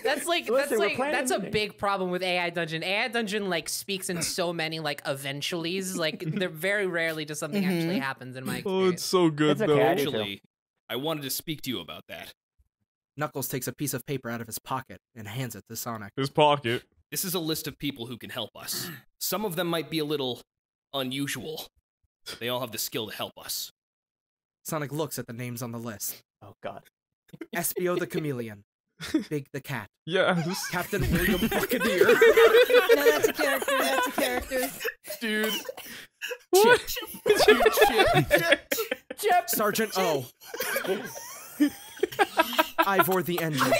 That's a big problem with AI Dungeon. AI Dungeon, like, speaks in so many, like, eventuallys. Like, they're very rarely does something actually happens in my experience. Oh, it's so good, though. Actually, I wanted to speak to you about that. Knuckles takes a piece of paper out of his pocket and hands it to Sonic. His pocket. This is a list of people who can help us. Some of them might be a little unusual. They all have the skill to help us. Sonic looks at the names on the list. Oh, God. Espio the Chameleon. Big the Cat. Yes. Captain William Buccaneer. No, that's a character. That's a character. Dude. What? Chip. Sergeant O. Ivor the Engine.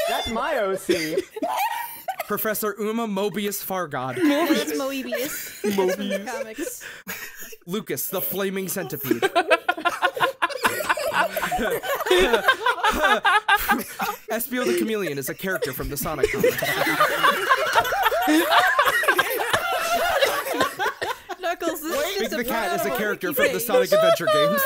That's my OC. Professor Uma Mobius Fargod. That's Moebius. Moebius. Comics. Lucas, the Flaming Centipede. Espio the Chameleon is a character from the Sonic comics. Knuckles, this Big the Cat is a character from the Sonic Adventure games.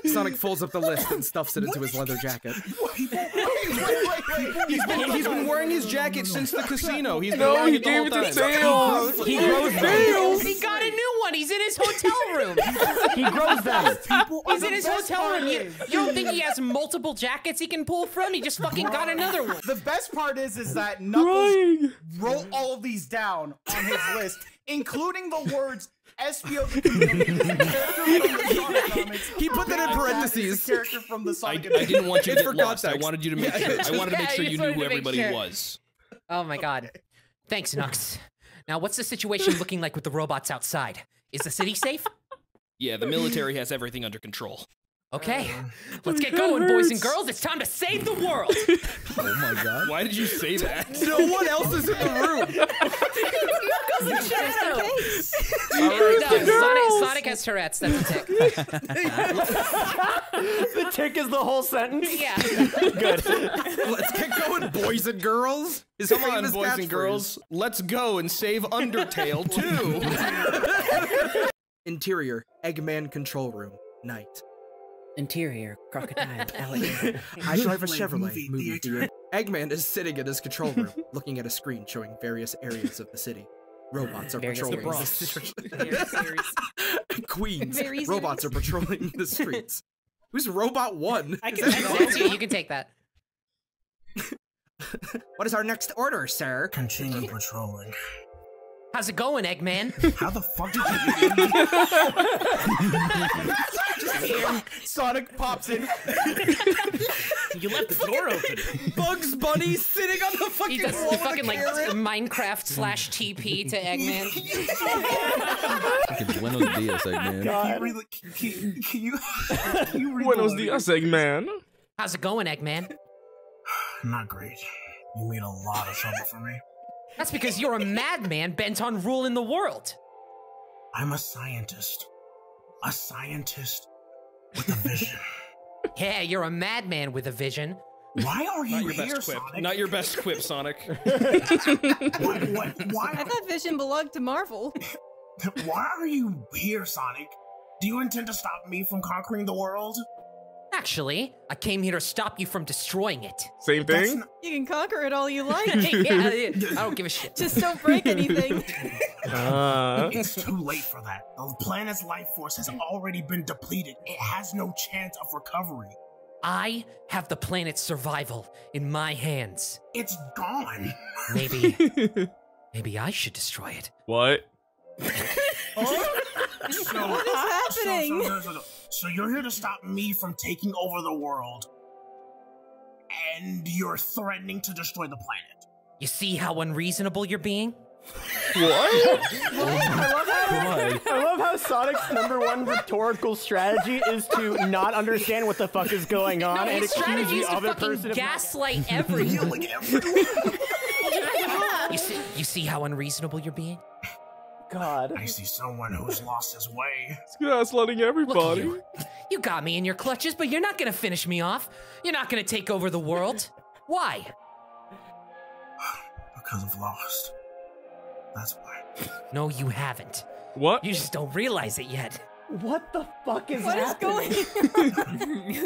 Sonic folds up the list and stuffs it into his leather jacket. He's been wearing his jacket since the casino. He's been wearing it the whole time. He grows them. He got a new one. He's in his hotel room. He grows them. He's in his hotel room. You don't think he has multiple jackets he can pull from? He just fucking got another one. The best part is that Knuckles wrote all of these down on his list, including the words Espio the Chameleon is a character from the Sonic comics. He put that in parentheses. A character from the Sonic I didn't want you to get lost. I context. wanted you to make sure. I wanted to make sure you knew who everybody was. Oh my god. Thanks, Nux. Now, what's the situation looking like with the robots outside? Is the city safe? Yeah, the military has everything under control. Okay, let's get going, boys and girls. It's time to save the world. Oh my god. Why did you say that? No one else is in the room. Sonic has Tourette's. That's a tick. The tick is the whole sentence? Yeah. Good. Let's get going, boys and girls. Come on, boys and girls. Let's go and save Undertale, too. Interior, Eggman control room, night. Interior, crocodile, alligator. I drive a Chevrolet, movie theater. Eggman is sitting in his control room, looking at a screen showing various areas of the city. Robots are patrolling the streets. Queens, robots are patrolling the streets. Who's Robot 1? That's you. You can take that. What is our next order, sir? Continue patrolling. How's it going, Eggman? How the fuck did you get in? Sonic pops in. You left the door open. Bugs Bunny sitting on the fucking He does wall with a fucking like carrot. Minecraft/TP to Eggman. Fucking Buenos dias, Eggman. Can you read Buenos dias, Eggman. How's it going, Eggman? Not great. You made a lot of trouble for me. That's because you're a madman bent on ruling the world. I'm a scientist. A scientist with a vision. Yeah, you're a madman with a vision. Why are you here, best quip. Sonic? Not your best quip, Sonic. Why? I thought Vision belonged to Marvel. Why are you here, Sonic? Do you intend to stop me from conquering the world? Actually, I came here to stop you from destroying it. Same thing? You can conquer it all you like. Yeah, I don't give a shit. Just don't break anything. It's too late for that. The planet's life force has already been depleted. It has no chance of recovery. I have the planet's survival in my hands. It's gone. Maybe I should destroy it. What? What is happening? So you're here to stop me from taking over the world, and you're threatening to destroy the planet. You see how unreasonable you're being? What? I love how Sonic's #1 rhetorical strategy is to not understand what the fuck is going on and his accuse strategy the is to other fucking person of gaslight everyone. You see how unreasonable you're being? God. I see someone who's lost his way. It's gaslighting everybody. Look, you got me in your clutches, but you're not gonna finish me off. You're not gonna take over the world. Why? Because I've lost. That's why. No, you haven't. What? You just don't realize it yet. What the fuck is What is happening?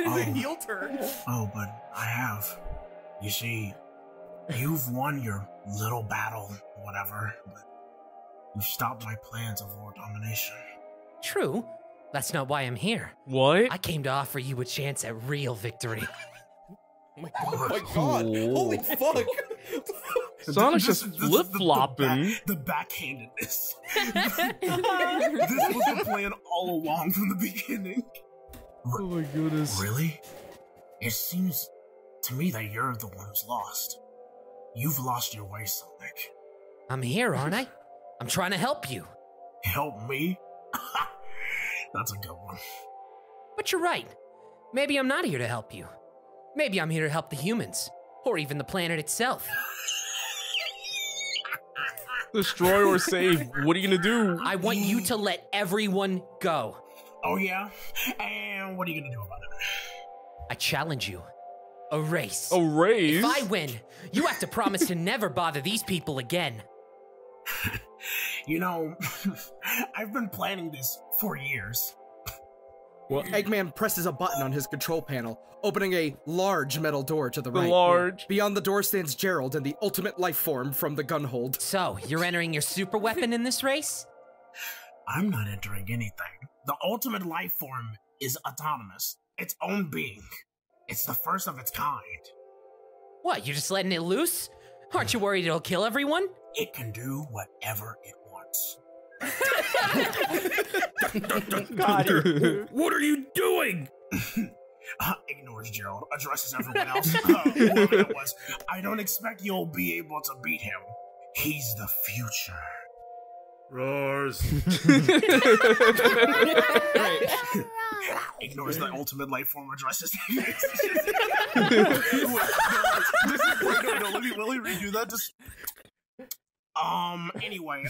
going Heel turn. Oh, but I have. You see, you've won your little battle, whatever, but you've stopped my plans of world domination. True. That's not why I'm here. What? I came to offer you a chance at real victory. Oh my god. Holy fuck. Sonic's just flip-flopping. The backhandedness. This was the plan all along from the beginning. Oh my goodness. Really? It seems to me that you're the one who's lost. You've lost your way, Sonic. I'm here, aren't I? I'm trying to help you. Help me? That's a good one. But you're right. Maybe I'm not here to help you. Maybe I'm here to help the humans. or even the planet itself. Destroy or save. What are you gonna do? I want you to let everyone go. Oh yeah? And what are you gonna do about it? I challenge you. A race. A race? If I win, you have to promise to never bother these people again. You know, I've been planning this for years. Well, Eggman presses a button on his control panel, opening a large metal door to the right. Large. Beyond the door stands Gerald and the ultimate life form from the gunhold. So, you're entering your super weapon in this race? I'm not entering anything. The ultimate life form is autonomous. Its own being. It's the first of its kind. What, you're just letting it loose? Aren't you worried it'll kill everyone? It can do whatever it wants. What are you doing? Ignores Gerald, addresses everyone else. Whoever it was, I don't expect you'll be able to beat him. He's the future. Roars. Ignores the ultimate life form, addresses. No, let me redo that. Just anyway,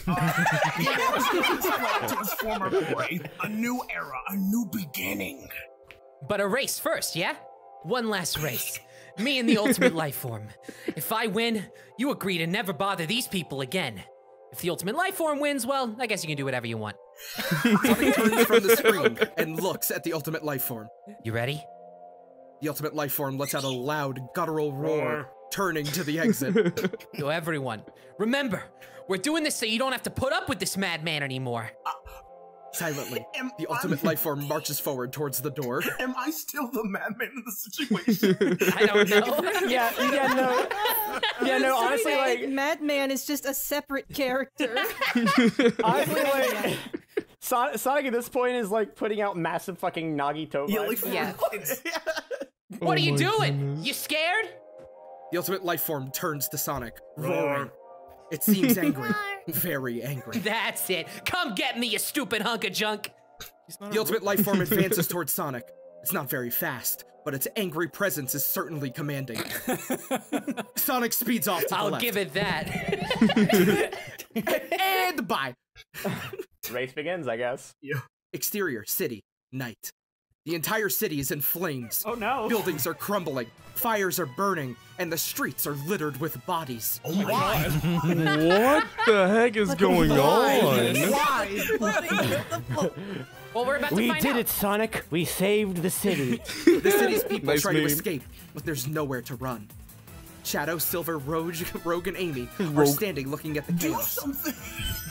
he wants to his former glory. A new era, a new beginning. But a race first, yeah? One last race. Me and the ultimate life form. If I win, you agree to never bother these people again. If the ultimate life form wins, well, I guess you can do whatever you want. Sonic turns from the screen and looks at the ultimate life form. You ready? The ultimate life form lets out a loud, guttural roar, turning to the exit. Yo, everyone, remember, we're doing this so you don't have to put up with this madman anymore. Silently, the ultimate life form marches forward towards the door. Am I still the madman in the situation? I don't know. No, honestly, like, Madman is just a separate character. honestly, like, Sonic at this point is like putting out massive fucking Nagito vibes. Yeah. What are you doing? You scared? The ultimate life form turns to Sonic, roaring. It seems angry, very angry. That's it. Come get me, you stupid hunk of junk. The ultimate life form advances towards Sonic. It's not very fast, but its angry presence is certainly commanding. Sonic speeds off to the left. I'll give it that. And bye. Race begins, I guess. Yeah. Exterior, city, night. The entire city is in flames. Oh no. Buildings are crumbling, fires are burning, and the streets are littered with bodies. Oh my god. What the heck is going on? Well, we're about to We find did out. it, Sonic. We saved the city. The city's people Nice try meme. to escape, but there's nowhere to run. Shadow, Silver, Rogue, and Amy are standing looking at the chaos.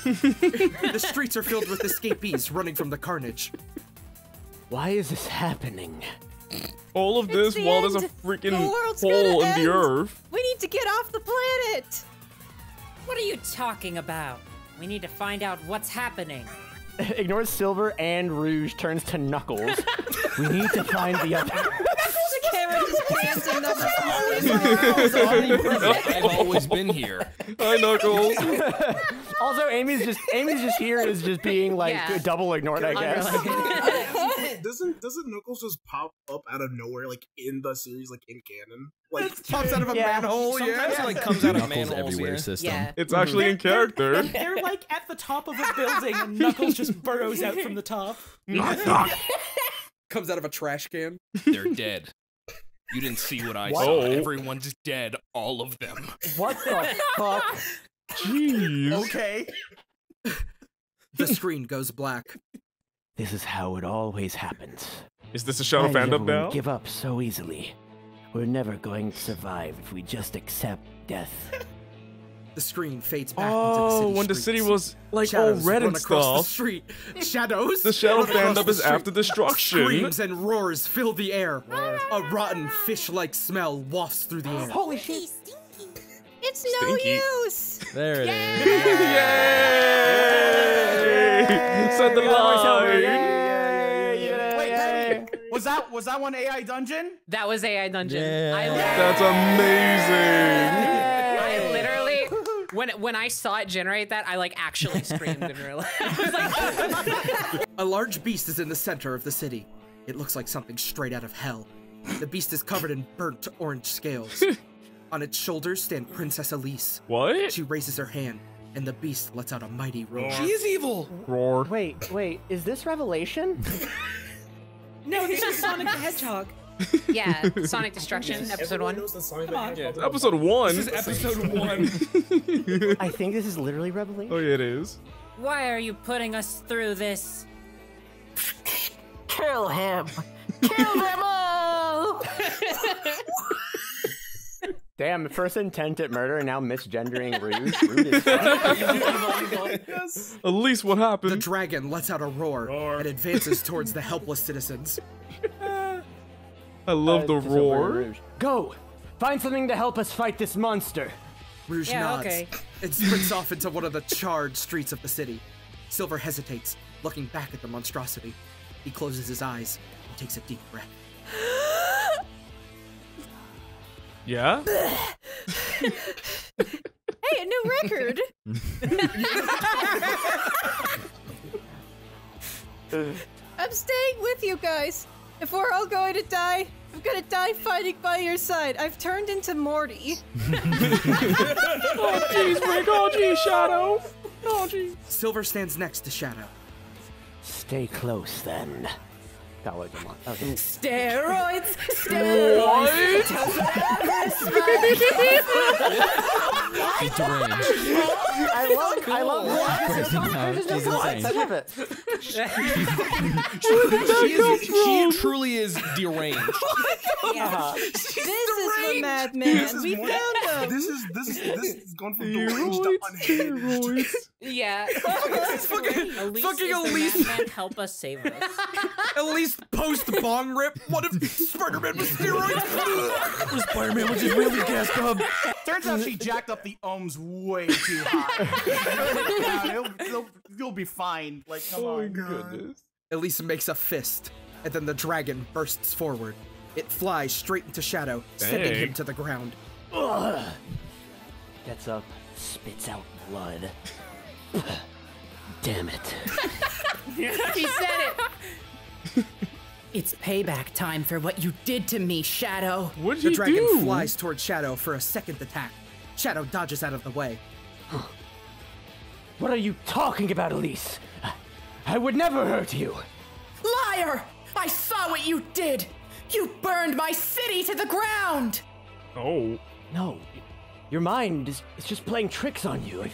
The streets are filled with escapees running from the carnage. Why is this happening? All of this the while there's a end. freaking The world's hole gonna in end. the earth. We need to get off the planet. What are you talking about? We need to find out what's happening. Ignores Silver and Rouge, turns to Knuckles. We need to find the other. The camera just pans and I've always been here. Hi, Knuckles. Also, Amy's just here is just being like double ignored, I guess. Doesn't Knuckles just pop up out of nowhere, like in the series, like in canon? Like Pops out of a manhole, Sometimes it like comes out of manholes everywhere here. system. Yeah. It's actually in character. They're like at the top of a building and Knuckles just burrows out from the top. Comes out of a trash can. They're dead. You didn't see what I What? saw. Oh. Everyone's dead. All of them. What the fuck? Jeez. Okay. The screen goes black. This is how it always happens. Is this a Shadow Why does Fandub everyone now? give up so easily? We're never going to survive if we just accept death. The screen fades back into the Oh, city when the streets. city was like Shadows all red run and across the stuff. street. Shadows. The Shadow run across Fandub the is street. after destruction. Screams and roars fill the air. A rotten fish-like smell wafts through the air. Holy shit! It's no Stinky. use. There it is. Yay! Set the line. Wait, was that one AI dungeon? That was AI Dungeon. Yeah. That's amazing. I literally, when I saw it generate that, I like actually screamed in real life. I was like, A large beast is in the center of the city. It looks like something straight out of hell. The beast is covered in burnt orange scales. On its shoulders stand Princess Elise. What? She raises her hand, and the beast lets out a mighty roar. She is evil! Roar. Wait, is this Revelation? No, this is Sonic the Hedgehog. Yeah, Sonic Destruction, episode 1. Come on. Yeah, episode 1. This is episode 1. I think this is literally Revelation. Oh, yeah, it is. Why are you putting us through this? Kill him! Kill them all! Damn, first intent at murder and now misgendering Rude. Rude as fuck. Yes. At least what happened? The dragon lets out a roar and advances towards the helpless citizens. I love the roar. Go! Find something to help us fight this monster. Rouge nods and sprints off into one of the charred streets of the city. Silver hesitates, looking back at the monstrosity. He closes his eyes and takes a deep breath. Yeah? Hey, a new record! I'm staying with you guys. If we're all going to die, I'm gonna die fighting by your side. I've turned into Morty. Oh jeez, Rick. Oh jeez, Shadow. Oh jeez. Silver stands next to Shadow. Stay close then. Steroids! He's deranged. I love She truly is deranged. This is the madman. We found him. This is going from deranged to unhinged. Yeah. Fucking Elise. Madman, help us save us. Elise post bong rip. What if Spider-Man was steroids? Spider-Man was just really gassed up. Turns out she jacked up the ohms way too high. You'll be fine. Like, come on. Goodness. Elise makes a fist, and then the dragon bursts forward. It flies straight into Shadow, sending him to the ground. Ugh. Gets up, spits out blood. Damn it. He said it. It's payback time for what you did to me, Shadow. What did The he dragon do? flies toward Shadow for a second attack. Shadow dodges out of the way. What are you talking about, Elise? I would never hurt you. Liar! I saw what you did! You burned my city to the ground! Oh. No, your mind is just playing tricks on you.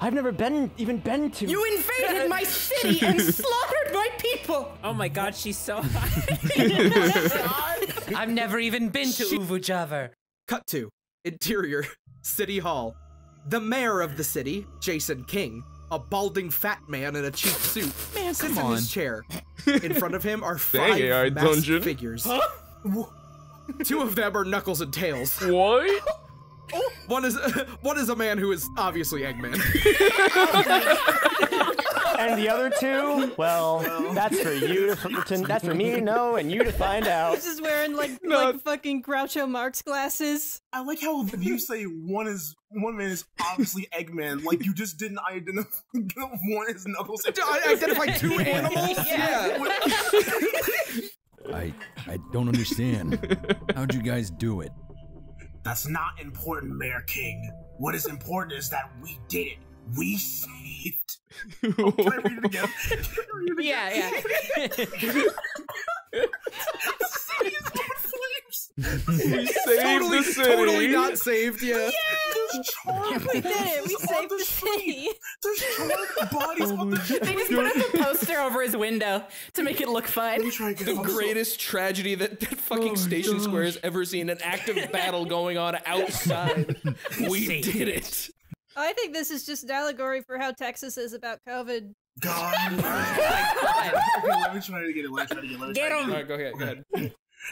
I've never even been to. You invaded my city and slaughtered my people! Oh my god, she's so high. I've never even been to Uvujavar. Cut to interior City Hall. The mayor of the city, Jason King, a balding fat man in a cheap suit, sits in his chair. In front of him are 5 AI masked dungeon. figures. 2 of them are Knuckles and Tails. What? One is a man who is obviously Eggman. And the other 2, well, that's for you that's for me to know and you to find out. This is wearing like fucking Groucho Marx glasses. I like how you say one man is obviously Eggman, like you just didn't identify one is Knuckles. I identified 2 animals? Yeah. I don't understand. How'd you guys do it? That's not important, Mayor King. What is important is that we did it. We saved. Oh, can I read it again? Yeah. We saved the city. Totally not saved, yeah. We did it. We saved the city. There's charred bodies on the street. They just put up a poster over his window to make it look fun. The greatest tragedy that fucking Station Square has ever seen. An active battle going on outside. We did it. I think this is just an allegory for how Texas is about COVID. God. Let me try to get it. Get him. All right, go ahead.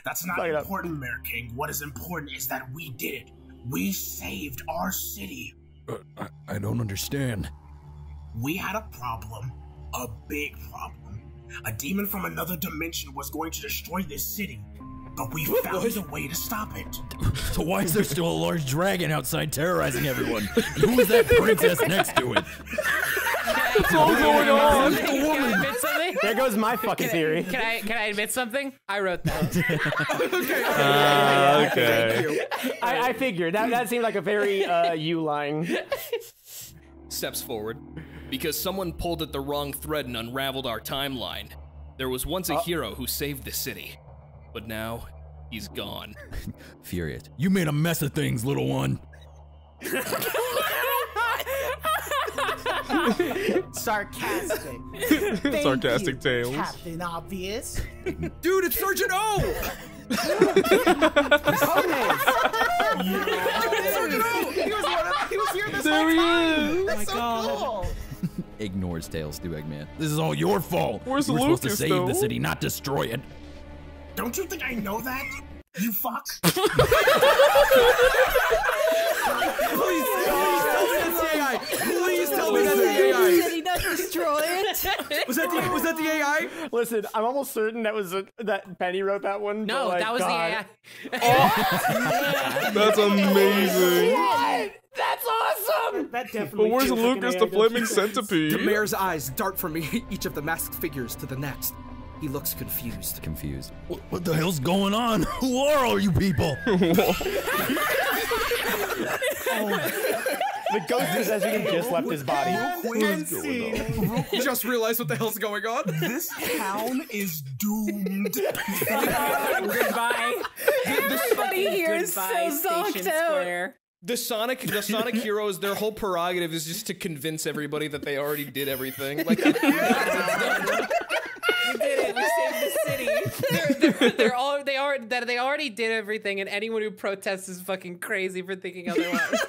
That's not important, Mayor King. What is important is that we did it. We saved our city. I don't understand. We had a problem. A big problem. A demon from another dimension was going to destroy this city. But we found a way to stop it. So why is there still a large dragon outside terrorizing everyone? Who is that princess next to it? What's all going on? there goes my fucking theory. Can I admit something? I wrote that. Okay. I figured that seemed like a very you line. Steps forward. Because someone pulled at the wrong thread and unraveled our timeline. There was once a hero who saved the city, but now he's gone. Furious. You made a mess of things, little one. Sarcastic. Sarcastic Tails. Captain Obvious. Dude, it's Sergeant O! Sergeant O! He was here this whole time! That's so cool! Ignores Tails to Eggman. This is all your fault. Where's you were supposed to Lucas, save though? the city, not destroy it. Don't you think I know that? You fuck. Please tell me that's the AI. Did he not destroy it? Was that the AI? Listen, I'm almost certain that Penny wrote that one. No, but, like, that was God. the AI. That's amazing. What? That's awesome! That definitely. But where's Lucas the flaming centipede? The mayor's eyes dart from each of the masked figures to the next. He looks confused. What the hell's going on? Who are all you people? The ghost is as he just left his body. You just realized what the hell's going on? This town is doomed. Goodbye. Everybody here is so zonked out. The Sonic heroes, their whole prerogative is just to convince everybody that they already did everything. Like, We did it. We saved the city. They already did everything, and anyone who protests is fucking crazy for thinking otherwise.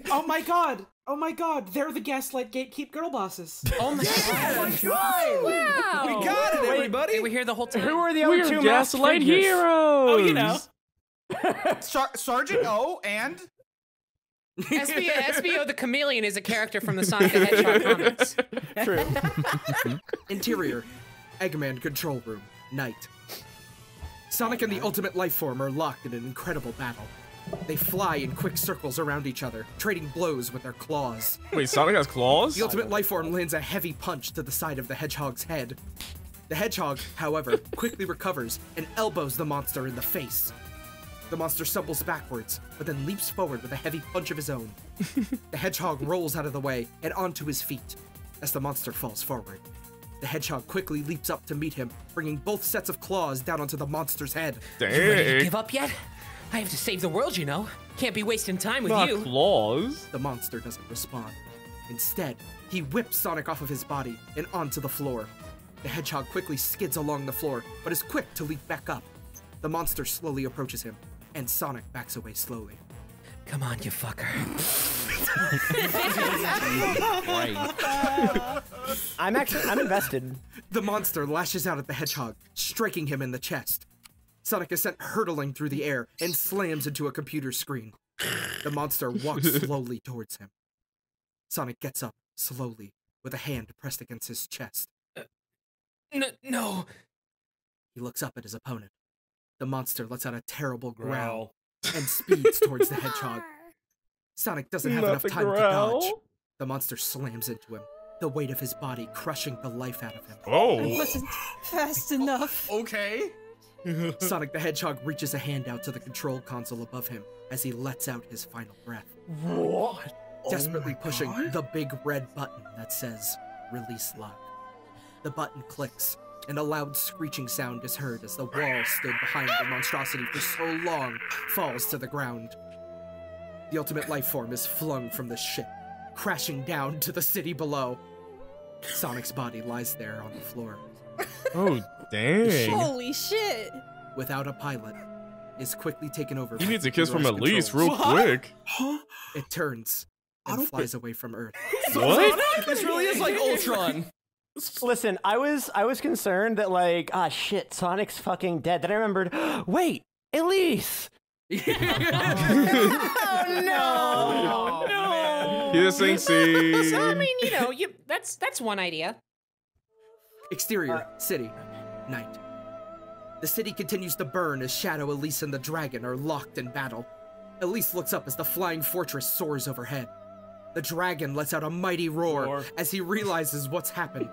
Oh my god! Oh my god! They're the Gaslight Gatekeep girl bosses. Oh my god! Wow! we got it, everybody. They were here the whole time. Who are the other We're two Gaslight masked figures? heroes. Oh, you know. Sergeant O and SBO the Chameleon is a character from the Sonic the Hedgehog comics. True. Interior, Eggman control room, night. Sonic and the Ultimate Lifeform are locked in an incredible battle. They fly in quick circles around each other, trading blows with their claws. Wait, Sonic has claws? The Ultimate Lifeform lands a heavy punch to the side of the Hedgehog's head. The Hedgehog, however, quickly recovers and elbows the monster in the face. The monster stumbles backwards, but then leaps forward with a heavy punch of his own. The Hedgehog rolls out of the way and onto his feet as the monster falls forward. The Hedgehog quickly leaps up to meet him, bringing both sets of claws down onto the monster's head. You ready to Dang. give up yet? I have to save the world, you know. Can't be wasting time with Not you. claws. The monster doesn't respond. Instead, he whips Sonic off of his body and onto the floor. The Hedgehog quickly skids along the floor, but is quick to leap back up. The monster slowly approaches him, and Sonic backs away slowly. Come on, you fucker. I'm invested. The monster lashes out at the Hedgehog, striking him in the chest. Sonic is sent hurtling through the air and slams into a computer screen. The monster walks slowly towards him. Sonic gets up, slowly, with a hand pressed against his chest. No. He looks up at his opponent. The monster lets out a terrible growl and speeds towards the Hedgehog. Sonic doesn't have enough time to dodge. The monster slams into him, the weight of his body crushing the life out of him. I wasn't fast enough. Okay. Sonic the Hedgehog reaches a hand out to the control console above him as he lets out his final breath. What? Desperately pushing the big red button that says, Release Lock. The button clicks, and a loud screeching sound is heard as the wall stood behind the monstrosity for so long falls to the ground. The Ultimate Lifeform is flung from the ship, crashing down to the city below. Sonic's body lies there on the floor. Oh, dang. Holy shit. Without a pilot, is quickly taken over. He by needs a kiss from Hero's Elise real controls. quick. It turns and flies away from Earth. What? This really is like Ultron. Listen, I was concerned that like, shit, Sonic's fucking dead. Then I remembered, wait, Elise. Oh no! Kissing scene. So I mean, that's one idea. Exterior, city, night. The city continues to burn as Shadow, Elise, and the dragon are locked in battle. Elise looks up as the flying fortress soars overhead. The dragon lets out a mighty roar as he realizes what's happened.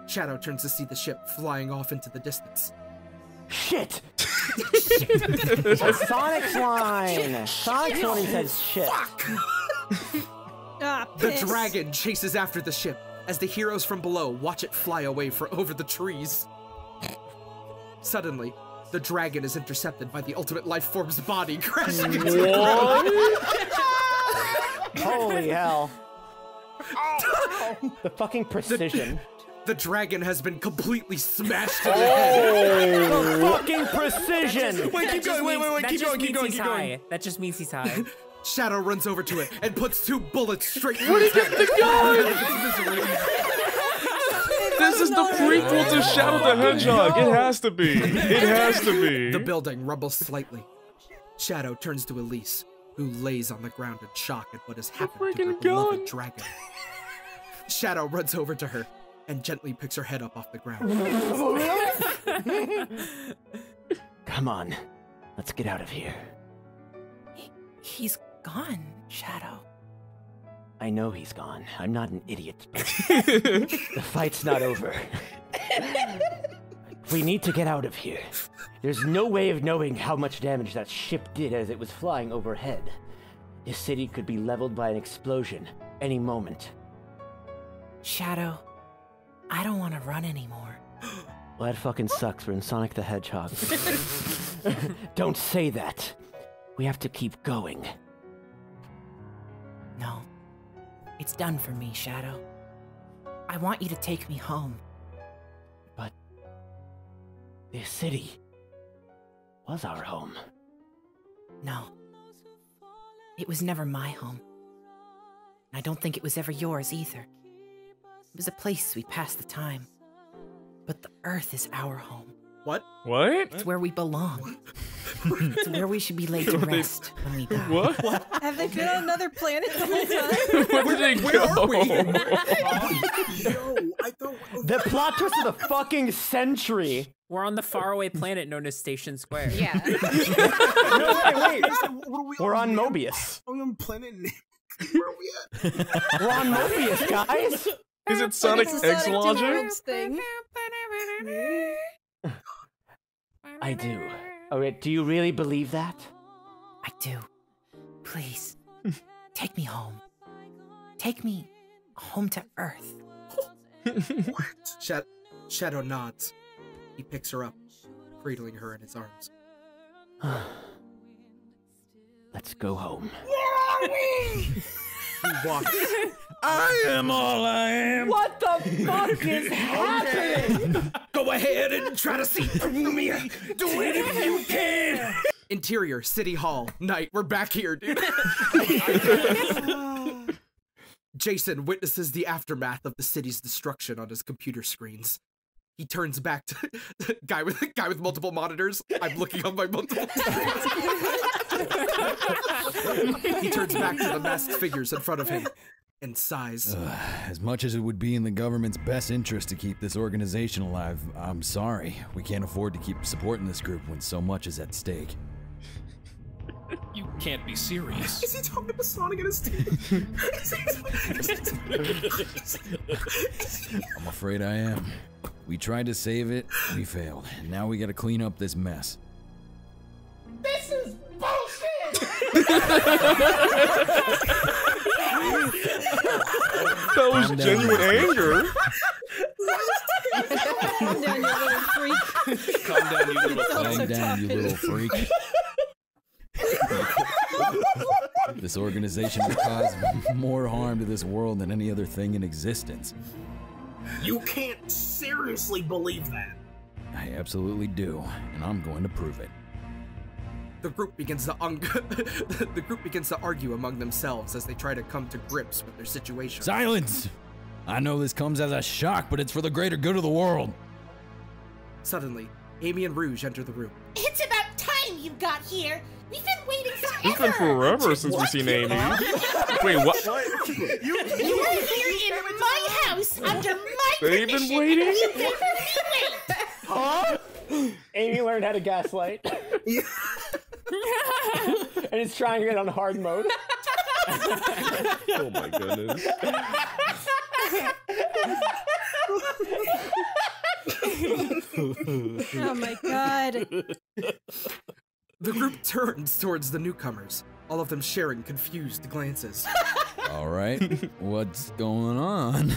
Shadow turns to see the ship flying off into the distance. Shit! That's Sonic's line! Sonic's one who says shit. Fuck! The dragon chases after the ship as the heroes from below watch it fly away over the trees. Suddenly, the dragon is intercepted by the ultimate life form's body, crashing into the Holy hell. The fucking precision. The dragon has been completely smashed to the head. The fucking precision! Wait, keep going, keep going. That just means he's high. Shadow runs over to it and puts 2 bullets straight through Where'd his he head. get the gun? This is the prequel to Shadow the Hedgehog. It has to be. It has to be. The building rumbles slightly. Shadow turns to Elise, who lays on the ground in shock at what has happened to her beloved dragon. Shadow runs over to her and gently picks her head up off the ground. Come on, let's get out of here. He's gone, Shadow. I know he's gone. I'm not an idiot. The fight's not over. We need to get out of here. There's no way of knowing how much damage that ship did as it was flying overhead. This city could be leveled by an explosion any moment. Shadow, I don't want to run anymore. Well, that fucking sucks. We're in Sonic the Hedgehog. Don't say that. We have to keep going. No. It's done for me, Shadow. I want you to take me home. But this city was our home. No. It was never my home. And I don't think it was ever yours either. It was a place we passed the time. But the Earth is our home. What? What? It's where we belong. It's where we should be laid to rest when we die. What? Have they been on another planet the whole time? Where did they go? The plot twist of the fucking century. We're on the faraway planet known as Station Square. Yeah. Wait. We're on Mobius. Are we on planet Nick? Where are we at? We're on Mobius, guys. Is it Sonic X logic? Thing. I do. Oh, wait, do you really believe that? I do. Please, take me home. Take me home to Earth. Shadow nods. He picks her up, cradling her in his arms. Let's go home. Where are we? He walks. I am all I am. What the fuck is happening? Go ahead and try to see through me. Do it if you can. Interior, City Hall. Night, we're back here, dude. Jason witnesses the aftermath of the city's destruction on his computer screens. He turns back to guy with multiple monitors. I'm looking on my multiple screens. He turns back to the masked figures in front of him and sighs. As much as it would be in the government's best interest to keep this organization alive, I'm sorry. We can't afford to keep supporting this group when so much is at stake. You can't be serious. Is he talking to Sonic and his team? I'm afraid I am. We tried to save it, we failed. And now we gotta clean up this mess. This is bullshit! That was genuine anger. Calm down, you little freak. Calm down, you little Calm down, you little freak. This organization will cause more harm to this world than any other thing in existence. You can't seriously believe that. I absolutely do, and I'm going to prove it. The group begins to argue among themselves as they try to come to grips with their situation. Silence! I know this comes as a shock, but it's for the greater good of the world. Suddenly, Amy and Rouge enter the room. It's about time you got here. We've been waiting forever. It's been forever since we've seen Amy. Wait, what? You are here in my house under my They've permission. been waiting? You better wait. Huh? Amy learned how to gaslight. And it's trying it on hard mode. Oh my goodness. Oh my god. The group turns towards the newcomers, all of them sharing confused glances. All right, what's going on?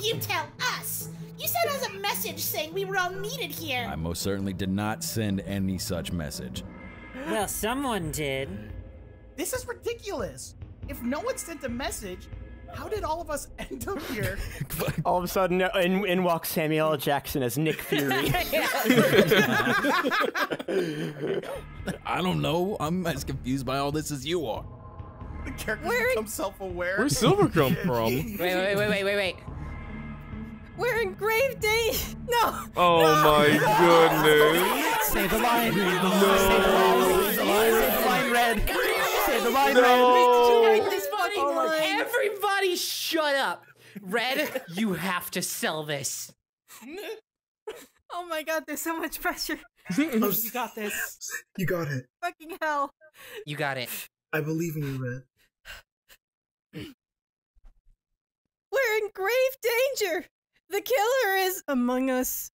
You tell us. You sent us a message saying we were all needed here. I most certainly did not send any such message. Well, someone did. This is ridiculous. If no one sent a message, how did all of us end up here? All of a sudden, in walks Samuel L. Jackson as Nick Fury. I don't know. I'm as confused by all this as you are. The characters become self-aware. Where's Silver come from? Wait. We're in grave danger. No. Oh my goodness. Say the line. No. Say the line, Red. Say the line, Red. Everybody shut up. Red, you have to sell this. Oh my god, there's so much pressure. You got this. You got it. Fucking hell. You got it. I believe in you, Red. We're in grave danger. The killer is among us.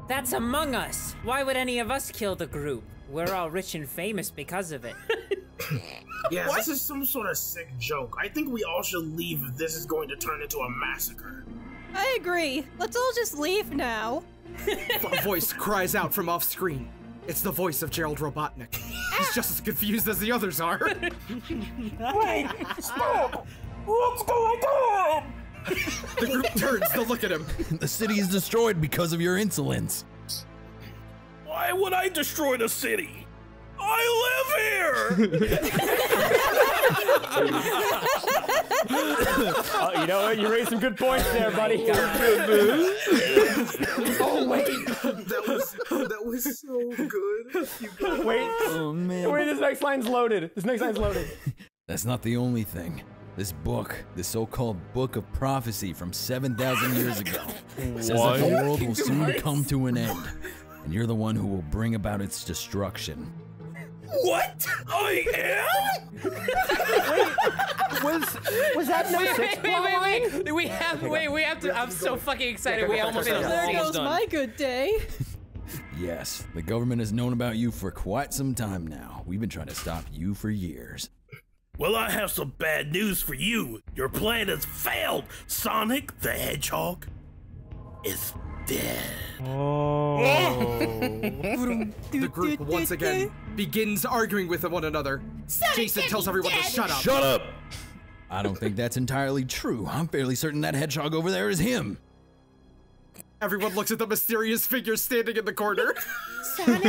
That's Among Us. Why would any of us kill the group? We're all rich and famous because of it. Yeah, this is some sort of sick joke. I think we all should leave if this is going to turn into a massacre. I agree. Let's all just leave now. A voice cries out from off screen. It's the voice of Gerald Robotnik. He's just as confused as the others are. Wait, stop! What's going on? The group turns to look at him. The city is destroyed because of your insolence. Why would I destroy the city? I live here! You know what? You raised some good points there, buddy. Oh wait, that was so good. You got it. Wait, Oh man. wait, this next line's loaded. That's not the only thing. This book, the so-called Book of Prophecy from 7,000 years ago, says that the world will soon come to an end, and you're the one who will bring about its destruction. What? I am? Was that no Wait. We have to. I'm so fucking excited. We almost There goes my good day. Yes, the government has known about you for quite some time now. We've been trying to stop you for years. Well, I have some bad news for you. Your plan has failed. Sonic the Hedgehog is dead. The group once again begins arguing with one another. Jason tells everyone to shut up. Shut up! I don't think that's entirely true. I'm fairly certain that hedgehog over there is him. Everyone looks at the mysterious figure standing in the corner. Sonic?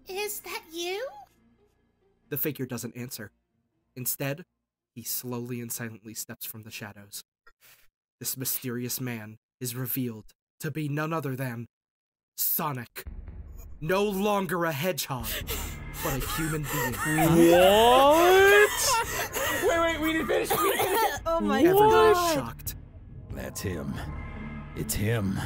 Is that you? The figure doesn't answer. Instead, he slowly and silently steps from the shadows. This mysterious man is revealed to be none other than Sonic. No longer a hedgehog, but a human being. What? Wait, we didn't finish. Oh my Everyone god. is shocked. That's him. It's him.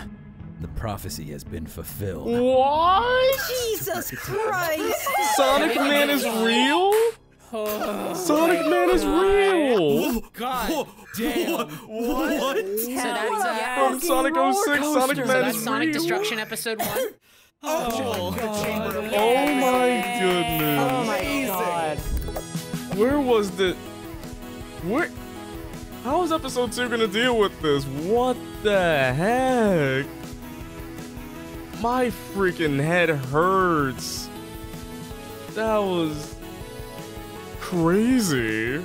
The prophecy has been fulfilled. What? Jesus Christ. Sonic Man is real? Sonic Man is real! God damn. What? So that's From Sonic 06, Sonic so Man that's is Sonic real? Destruction Episode 1. Oh my goodness. Oh my god. Where was the... Where... How is episode 2 gonna deal with this? What the heck? My freaking head hurts. That was... crazy.